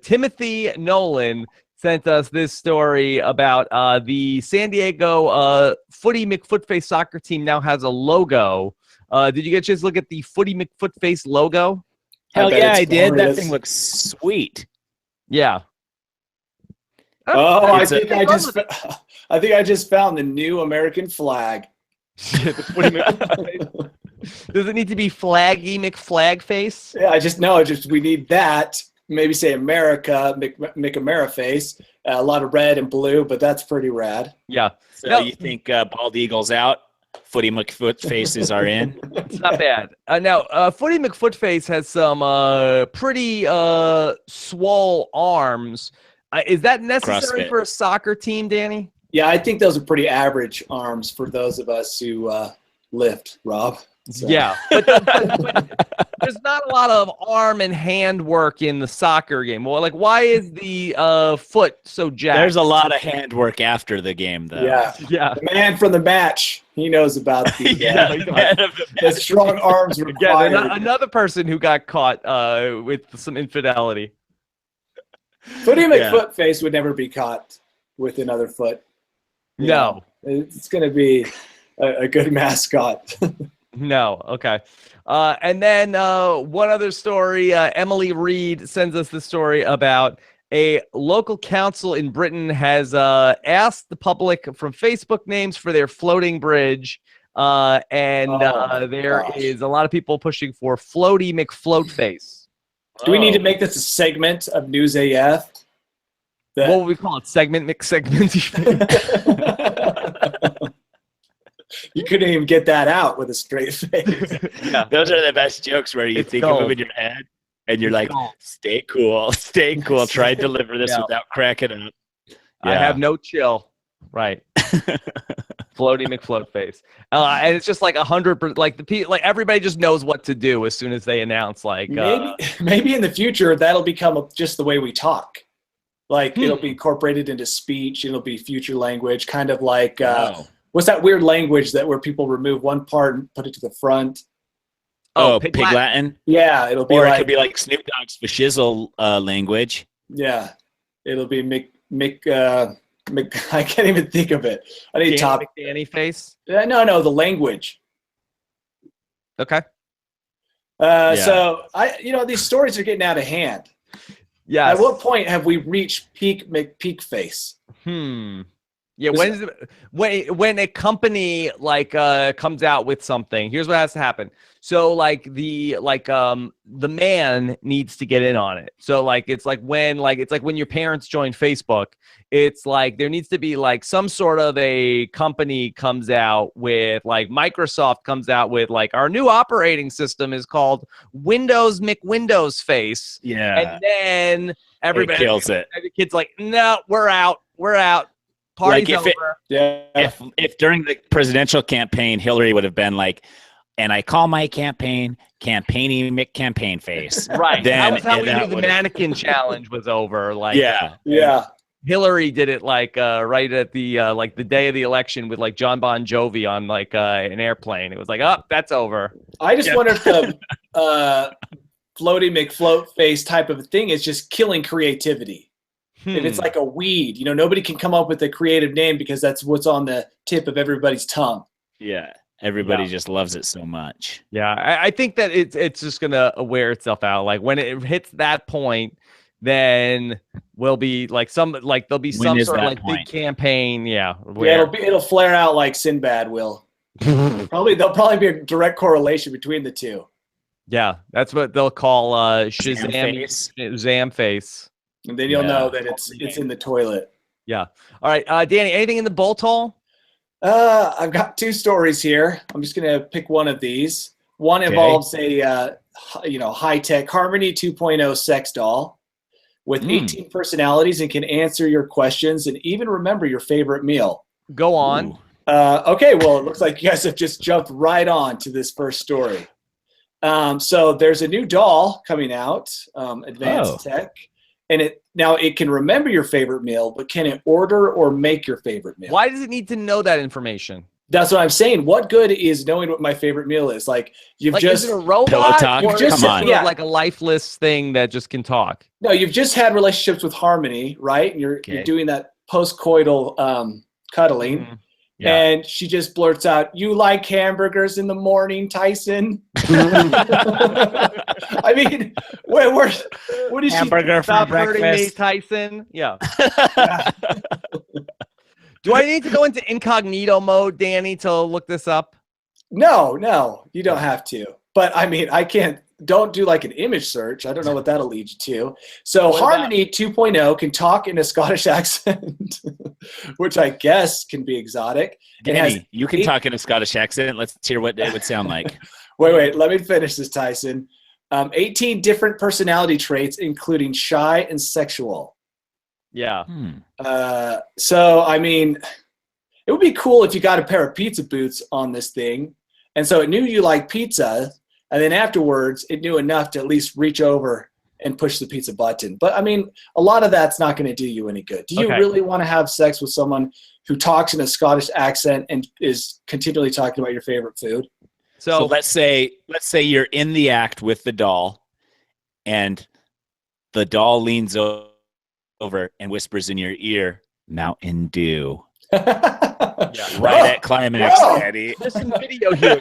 Timothy Nolan sent us this story about the San Diego Footy McFootface soccer team now has a logo. Did you get a chance to look at the Footy McFootface logo? Hell bet yeah, it's I did. That glorious. thing looks sweet. Yeah. Oh, I It's a- think I just found the new American flag. The Footy McFootface. Does it need to be Flaggy McFlagface? Yeah, we need that. Maybe say America, McAmeriface. A lot of red and blue, but that's pretty rad. Yeah. So No. you think Bald Eagle's out? Footy McFootfaces are in? It's not bad. Now, Footy McFootface has some pretty swole arms. Is that necessary CrossFit. for a soccer team, Danny? Yeah, I think those are pretty average arms for those of us who lift, Rob. So- Yeah, but there's not a lot of arm and hand work in the soccer game. Well, like, why is the foot so jacked? There's a lot of handwork after the game, though. Yeah. Yeah. The man from the match, he knows about the, Yeah, the strong arms Again, required. another person who got caught with some infidelity. Footy Yeah. McFootface would never be caught with another foot. No. It's going to be a good mascot. No. Okay. And then one other story. Emily Reed sends us the story about a local council in Britain has asked the public from Facebook names for their floating bridge. And there gosh. is a lot of people pushing for Floaty McFloatface. Do we need to make this a segment of News AF? That- What would we call it? Segment McSegment? You couldn't even get that out with a straight face. Yeah. Those are the best jokes where you It's think of gold. them in your head and you're like, gold. stay cool, stay cool. Try and deliver this Yeah. without cracking up. I have no chill. Right. Floaty McFloatface. And it's just like 100%. Like like everybody just knows what to do as soon as they announce. Like Maybe in the future that'll become just the way we talk. Like it'll be incorporated into speech. It'll be future language, kind of like what's that weird language that where people remove one part and put it to the front? Pig Latin. Yeah, it'll be Or like it could be like Snoop Dogg's fashizzle language. yeah, it'll be I can't even think of it. I need top. Danny face. No, the language. Okay. So these stories are getting out of hand. Yeah. At what point have we reached peak McPeak face? Yeah, when a company like comes out with something, here's what has to happen. So like the man needs to get in on it. So like it's like when your parents join Facebook, it's like there needs to be like some sort of a company comes out with like Microsoft comes out with like our new operating system is called Windows McWindows Face. Yeah. And then everybody kills it. The kid's like, no, we're out. Party's Like, over. Yeah. If during the presidential campaign, Hillary would have been like, and I call my campaign Campaigning McCampaign Face. Right. Then that was how we that knew the would've- mannequin challenge was over. Like Yeah. Hillary did it like right at the like the day of the election with like John Bon Jovi on like an airplane. It was like, oh, that's over. I just wonder if the floaty McFloat face type of thing is just killing creativity. If it's like a weed, nobody can come up with a creative name because that's what's on the tip of everybody's tongue. Yeah. Everybody just loves it so much. Yeah, I think that it's just gonna wear itself out. Like when it hits that point, then we'll be like there'll be some is sort of that like point? big campaign. Yeah, Yeah, it'll flare out like Sinbad will. There'll probably be a direct correlation between the two. Yeah, that's what they'll call Shazam face. Shazam face. And then you'll know that it's in the toilet. Yeah. All right, Danny. Anything in the bolt hole? I've got 2 stories here. I'm just gonna pick one of these. One involves a high-tech Harmony 2.0 sex doll with 18 personalities and can answer your questions and even remember your favorite meal. Go on. Ooh. Okay, well, it looks like you guys have just jumped right on to this first story. So there's a new doll coming out, advanced tech, and it can remember your favorite meal, but can it order or make your favorite meal? Why does it need to know that information? That's what I'm saying. What good is knowing what my favorite meal is? Like is it a robot? Pillow talk? Or Come on. Yeah. Like a lifeless thing that just can talk. No, you've just had relationships with Harmony, right? And you're doing that post-coital cuddling. Mhm. Yeah. And she just blurts out, "You like hamburgers in the morning, Tyson?" I mean, what is Hamburger for Stop hurting me, breakfast. Tyson. Yeah. Do I need to go into incognito mode, Danny, to look this up? No, you don't have to. But I mean, I can't. Don't do like an image search. I don't know what that'll lead you to. So Harmony 2.0 can talk in a Scottish accent, which I guess can be exotic. Danny, you can talk in a Scottish accent. Let's hear what it would sound like. Wait. Let me finish this, Tyson. 18 different personality traits, including shy and sexual. Yeah. So, I mean, it would be cool if you got a pair of pizza boots on this thing. And so it knew you like pizza. And then afterwards, it knew enough to at least reach over and push the pizza button. But, I mean, a lot of that's not going to do you any good. Do you really want to have sex with someone who talks in a Scottish accent and is continually talking about your favorite food? So let's say you're in the act with the doll, and the doll leans over and whispers in your ear, "Mountain Dew." Right at climax, Daddy. There's some video here.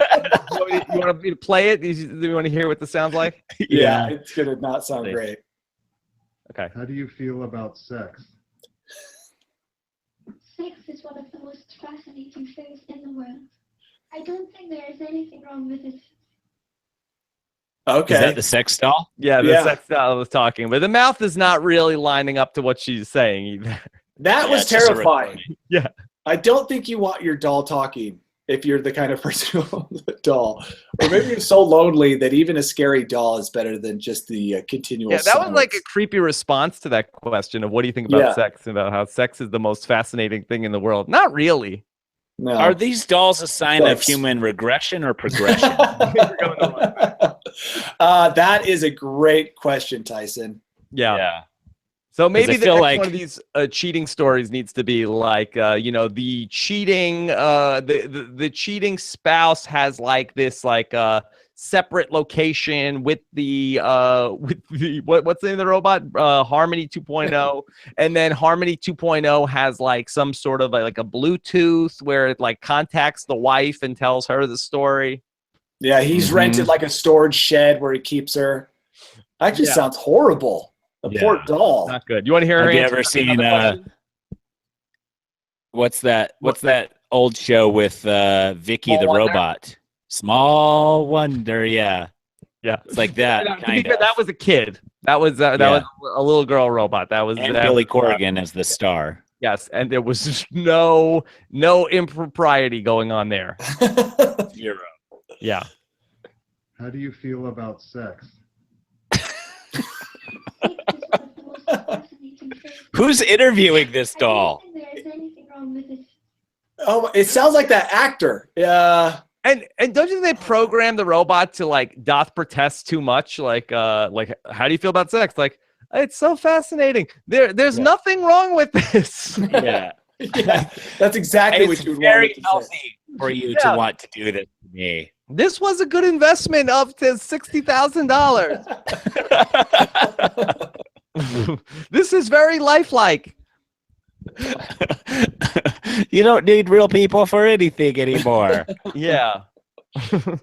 You want me to play it? Do you want to hear what this sounds like? Yeah, it's going to not sound great. Okay. How do you feel about sex? Sex is one of the most fascinating things in the world. I don't think there is anything wrong with it. Okay. Is that the sex doll? Yeah, the sex doll was talking, but the mouth is not really lining up to what she's saying either. That was terrifying. Yeah. I don't think you want your doll talking if you're the kind of person who owns a doll. Or maybe you're so lonely that even a scary doll is better than just the continual Yeah, that silence. was like a creepy response to that question of what do you think about sex, about how sex is the most fascinating thing in the world. Not really. No. Are these dolls a sign of human regression or progression? That is a great question, Tyson. Yeah. So maybe I the feel next like- one of these cheating stories needs to be like, the cheating, the cheating spouse has like this separate location with the what's the name of the robot? Harmony 2.0, and then Harmony 2.0 has like some sort of like a Bluetooth where it like contacts the wife and tells her the story. Yeah, he's rented like a storage shed where he keeps her. Actually, sounds horrible. A poor doll. Not good. You want to hear her Have you answer ever seen another question? what's that old show with Vicky Small the Wonder? robot? Small Wonder, yeah. Yeah. It's like that, To be kind fair, of. that was a kid. That was a little girl robot. That was And that Billy was, Corrigan as the star. yes, and there was just no impropriety going on there. Zero. Yeah. How do you feel about sex? Sex is one of the most fascinating things. Who's interviewing this I doll? don't think there is anything wrong with it. Oh, it sounds like that actor. Yeah. And don't you think they programmed the robot to like doth protest too much? Like how do you feel about sex? Like, it's so fascinating. There's nothing wrong with this. Yeah. Yeah, that's exactly It's what you would very want it to say. healthy for you to want to do this to me. This was a good investment up to $60,000. This is very lifelike. You don't need real people for anything anymore. Yeah.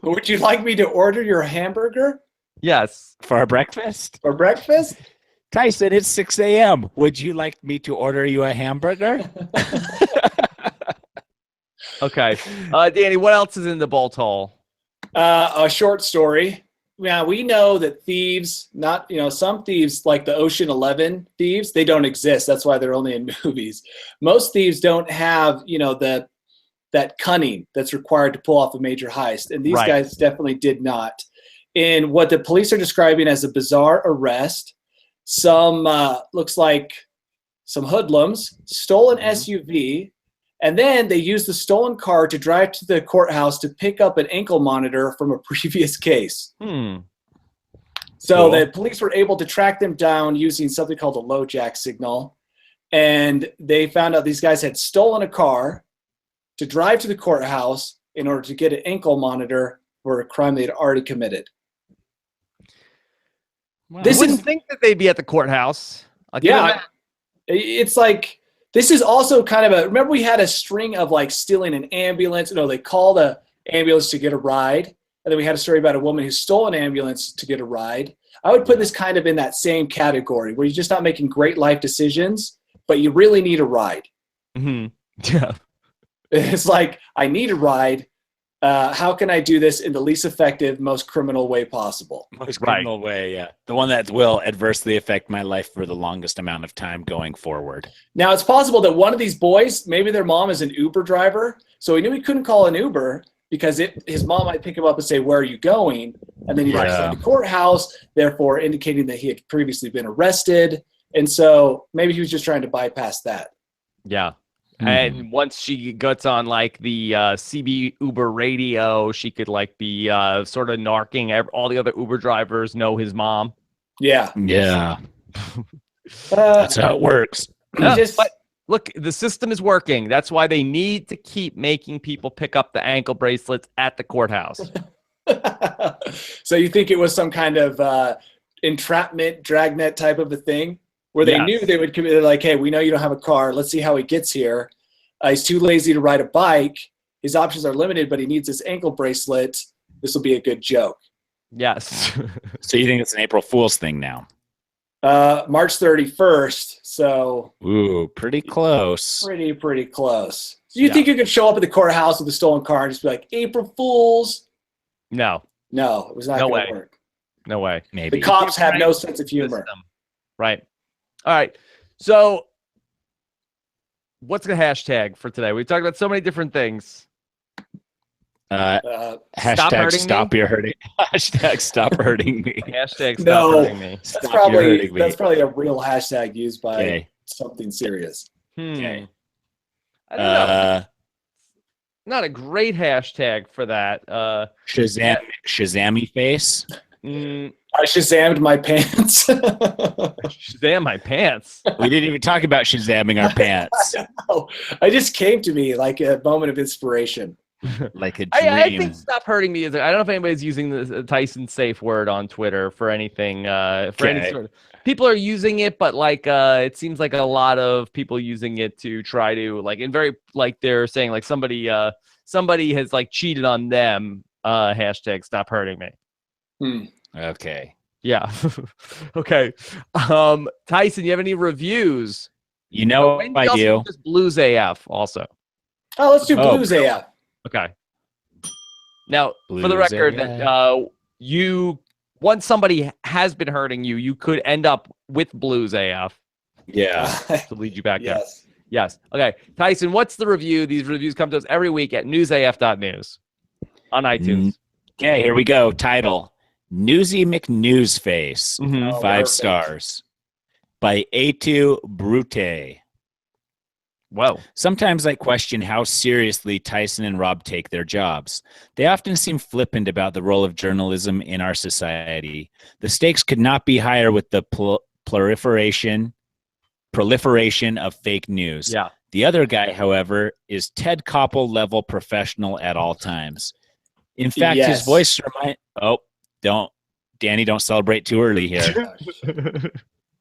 Would you like me to order your hamburger Yes. For breakfast? for breakfast? Tyson, it's 6 a.m. Would you like me to order you a hamburger? Okay. Danny, what else is in the bolt hole? A short story. we know that thieves, not, some thieves like the Ocean 11 thieves, they don't exist. That's why they're only in movies. Most thieves don't have, that cunning that's required to pull off a major heist. And these Right. guys definitely did not. In what the police are describing as a bizarre arrest, some looks like some hoodlums stole an SUV, and then they used the stolen car to drive to the courthouse to pick up an ankle monitor from a previous case. So Cool. the police were able to track them down using something called a low jack signal. And they found out these guys had stolen a car to drive to the courthouse in order to get an ankle monitor for a crime they'd already committed. This wouldn't think that they'd be at the courthouse. I'll give them Yeah, that. it's like, this is also kind of remember we had a string of like stealing an ambulance. They called the ambulance to get a ride. And then we had a story about a woman who stole an ambulance to get a ride. I would put this kind of in that same category where you're just not making great life decisions, but you really need a ride. Yeah. It's like, I need a ride. How can I do this in the least effective, most criminal way possible? Most Right. criminal way, yeah. The one that will adversely affect my life for the longest amount of time going forward. Now, it's possible that one of these boys, maybe their mom is an Uber driver, so he knew he couldn't call an Uber because his mom might pick him up and say, "Where are you going?" And then he'd have to go to the courthouse, therefore indicating that he had previously been arrested. And so maybe he was just trying to bypass that. Yeah. And once she gets on like the CB Uber radio, she could like be sort of narking. All the other Uber drivers know his mom. Yeah. Yeah. That's how it works. Yeah, Just- but look, the system is working. That's why they need to keep making people pick up the ankle bracelets at the courthouse. So you think it was some kind of entrapment, dragnet type of a thing where they Yes. knew they would commit? They're like, hey, we know you don't have a car. Let's see how he gets here. He's too lazy to ride a bike. His options are limited, but he needs this ankle bracelet. This will be a good joke. Yes. So you think it's an April Fool's thing now? March 31st. So Ooh, pretty close. pretty close. So you Yeah. think you could show up at the courthouse with a stolen car and just be like, April Fools? No. No, it was not No going way. to work. No way. Maybe. The cops have no sense of humor. System. Right. All right. So what's the hashtag for today? We talked about so many different things. Hashtag hurting stop me? your hurting. Hashtag stop hurting me. Hashtag stop No. hurting me. That's Stop your probably hurting me. a real hashtag used by Okay. something serious. Okay. I don't know. Not a great hashtag for that. Shazammy face. I Shazammed my pants. Shazam my pants. We didn't even talk about Shazamming our pants. I just came to me like a moment of inspiration. Like a dream. I think stop hurting me is. I don't know if anybody's using the Tyson safe word on Twitter for anything. For any Okay. sort of, people are using it, but like it seems like a lot of people using it to try to like in very like they're saying like somebody has like cheated on them. Hashtag stop hurting me. Okay. Yeah. Okay. Tyson, you have any reviews? You know When I also do. Just Blues AF also. Oh, let's do Oh, Blues AF. Okay. Now, for the Blues record, AF. you once somebody has been hurting you, you could end up with Blues AF Yeah. to lead you back there. Yes. Yes. Okay. Tyson, what's the review? These reviews come to us every week at newsaf.news on iTunes. Okay, here we go. Title: Newsy McNewsface. Mhm. Oh, 5 perfect. stars. By A2 Brute. Whoa. Sometimes I question how seriously Tyson and Rob take their jobs. They often seem flippant about the role of journalism in our society. The stakes could not be higher with the proliferation of fake news. Yeah. The other guy, however, is Ted Koppel level professional at all times. In fact, his Yes. voice Danny, don't celebrate too early here.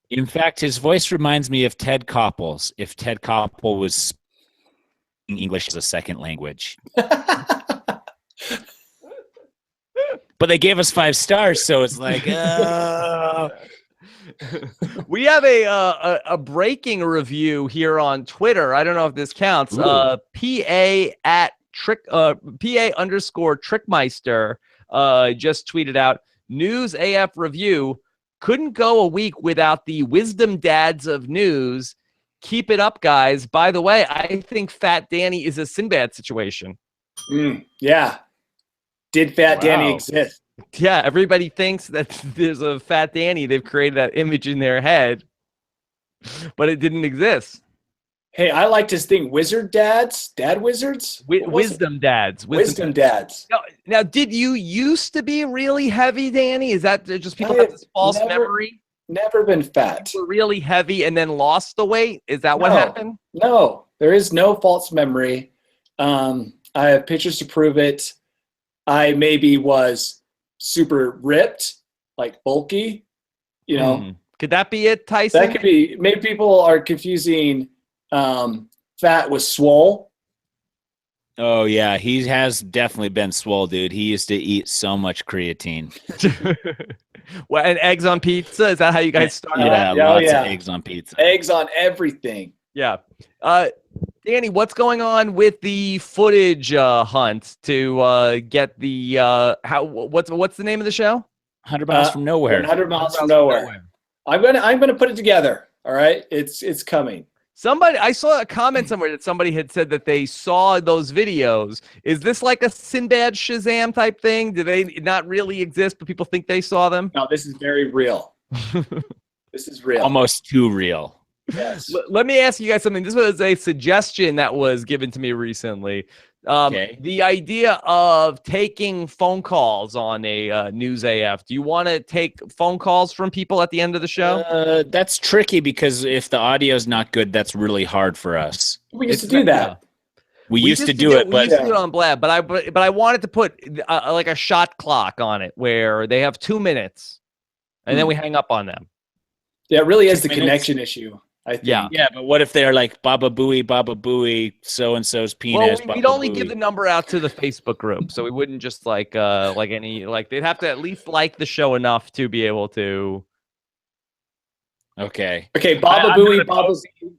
In fact, his voice reminds me of Ted Koppel's if Ted Koppel was speaking English as a second language. But they gave us 5 stars, so it's like, We have a breaking review here on Twitter. I don't know if this counts. Ooh. PA _Trickmeister just tweeted out, News AF review. Couldn't go a week without the wisdom dads of news. Keep it up, guys. By the way, I think Fat Danny is a Sinbad situation. Yeah. Did Fat Danny Wow. exist? Yeah, everybody thinks that there's a Fat Danny. They've created that image in their head, but it didn't exist. Hey, I like this thing. Wizard dads? Dad wizards? What was it? Wisdom dads. Wisdom dads. Now, did you used to be really heavy, Danny? Is that just people I have this false never- memory? Never been fat. You were really heavy and then lost the weight? Is that what No. happened? No, there is no false memory. I have pictures to prove it. I maybe was super ripped, like bulky, you know. Could that be it, Tyson? That could be. Maybe people are confusing fat with swole. Oh yeah, he has definitely been swole, dude. He used to eat so much creatine. Well, and eggs on pizza? Is that how you guys started? Yeah, Yeah, lots yeah. of eggs on pizza. Eggs on everything. Yeah. Danny, what's going on with the footage hunt to get the what's the name of the show? 100 miles from nowhere. 100 miles from nowhere. I'm gonna put it together. All right, it's coming. I saw a comment somewhere that somebody had said that they saw those videos. Is this like a Sinbad Shazam type thing? Do they not really exist, but people think they saw them? No, this is very real. This is real. Almost too real. Yes. Let me ask you guys something. This was a suggestion that was given to me recently. Okay. The idea of taking phone calls on a News AF. Do you want to take phone calls from people at the end of the show? That's tricky because if the audio is not good, that's really hard for us. We used to do that. We used to do it, we but used to do it on Blab. But I wanted to put like a shot clock on it where they have 2 minutes, and then we hang up on them. Yeah, it really is 2 the minutes. connection issue. I think. Yeah. but what if they're like Baba Booey, so and so's penis? Well, we'd Baba only give Booey. the number out to the Facebook group, so we wouldn't just like they'd have to at least like the show enough to be able to. Okay. Okay, Baba I'm Booey, gonna Baba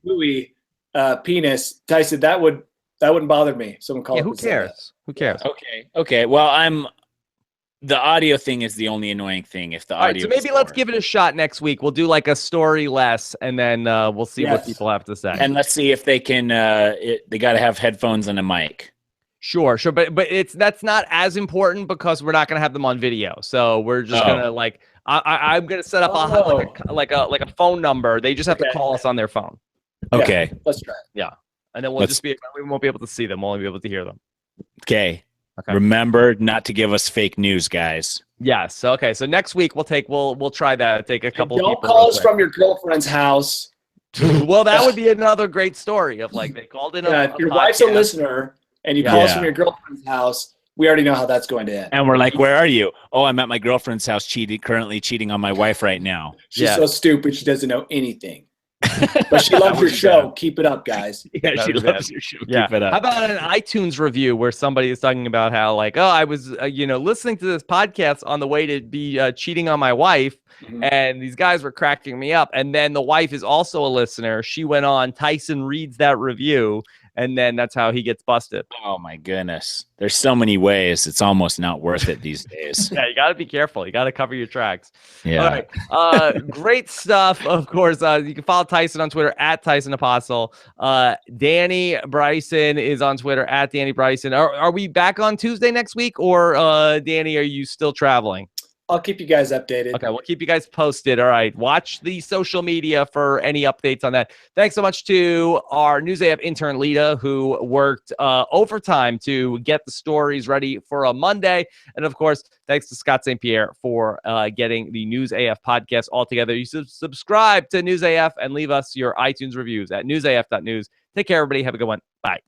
Booey, penis. Tyson, that wouldn't bother me. Someone called. Yeah, who cares? Who cares? Okay. Well, the audio thing is the only annoying thing. If the All right, audio, so maybe let's give it a shot next week. We'll do like a story less, and then we'll see what Yes. people have to say. and let's see if they can. They got to have headphones and a mic. Sure, but that's not as important because we're not gonna have them on video. So we're just gonna like I'm gonna set up like a phone number. They just have to call us on their phone, Okay. Let's try it. and then we won't be able to see them. We'll only be able to hear them. Okay. Okay. Remember not to give us fake news, guys. Yes. Okay. So next week we'll try that. Take a couple. Don't people call real us from your girlfriend's house. quick. Well, that would be another great story of like they called in. If your wife's a listener and you call us from your girlfriend's house, we already know how that's going to end. And we're like, where are you? Oh, I'm at my girlfriend's house currently cheating on my wife right now. She's so stupid she doesn't know anything. But she loves your show. Keep it up, guys. Yeah, That she was loves bad. your show. Yeah. Keep it How up. about an iTunes review where somebody is talking about how like, oh, I was, listening to this podcast on the way to be cheating on my wife, and these guys were cracking me up. And then the wife is also a listener. She went on. Tyson reads that review, and then that's how he gets busted. Oh my goodness. There's so many ways. It's almost not worth it these days. Yeah, you got to be careful. You got to cover your tracks. Yeah. All right. Great stuff. Of course, you can follow Tyson on Twitter at Tyson Apostle. Danny Bryson is on Twitter at Danny Bryson. Are we back on Tuesday next week, or Danny, are you still traveling? I'll keep you guys updated. Okay, we'll keep you guys posted. All right. Watch the social media for any updates on that. Thanks so much to our News AF intern, Lita, who worked overtime to get the stories ready for a Monday. And of course, thanks to Scott St. Pierre for getting the News AF podcast all together. You subscribe to News AF and leave us your iTunes reviews at newsaf.news. Take care, everybody. Have a good one. Bye.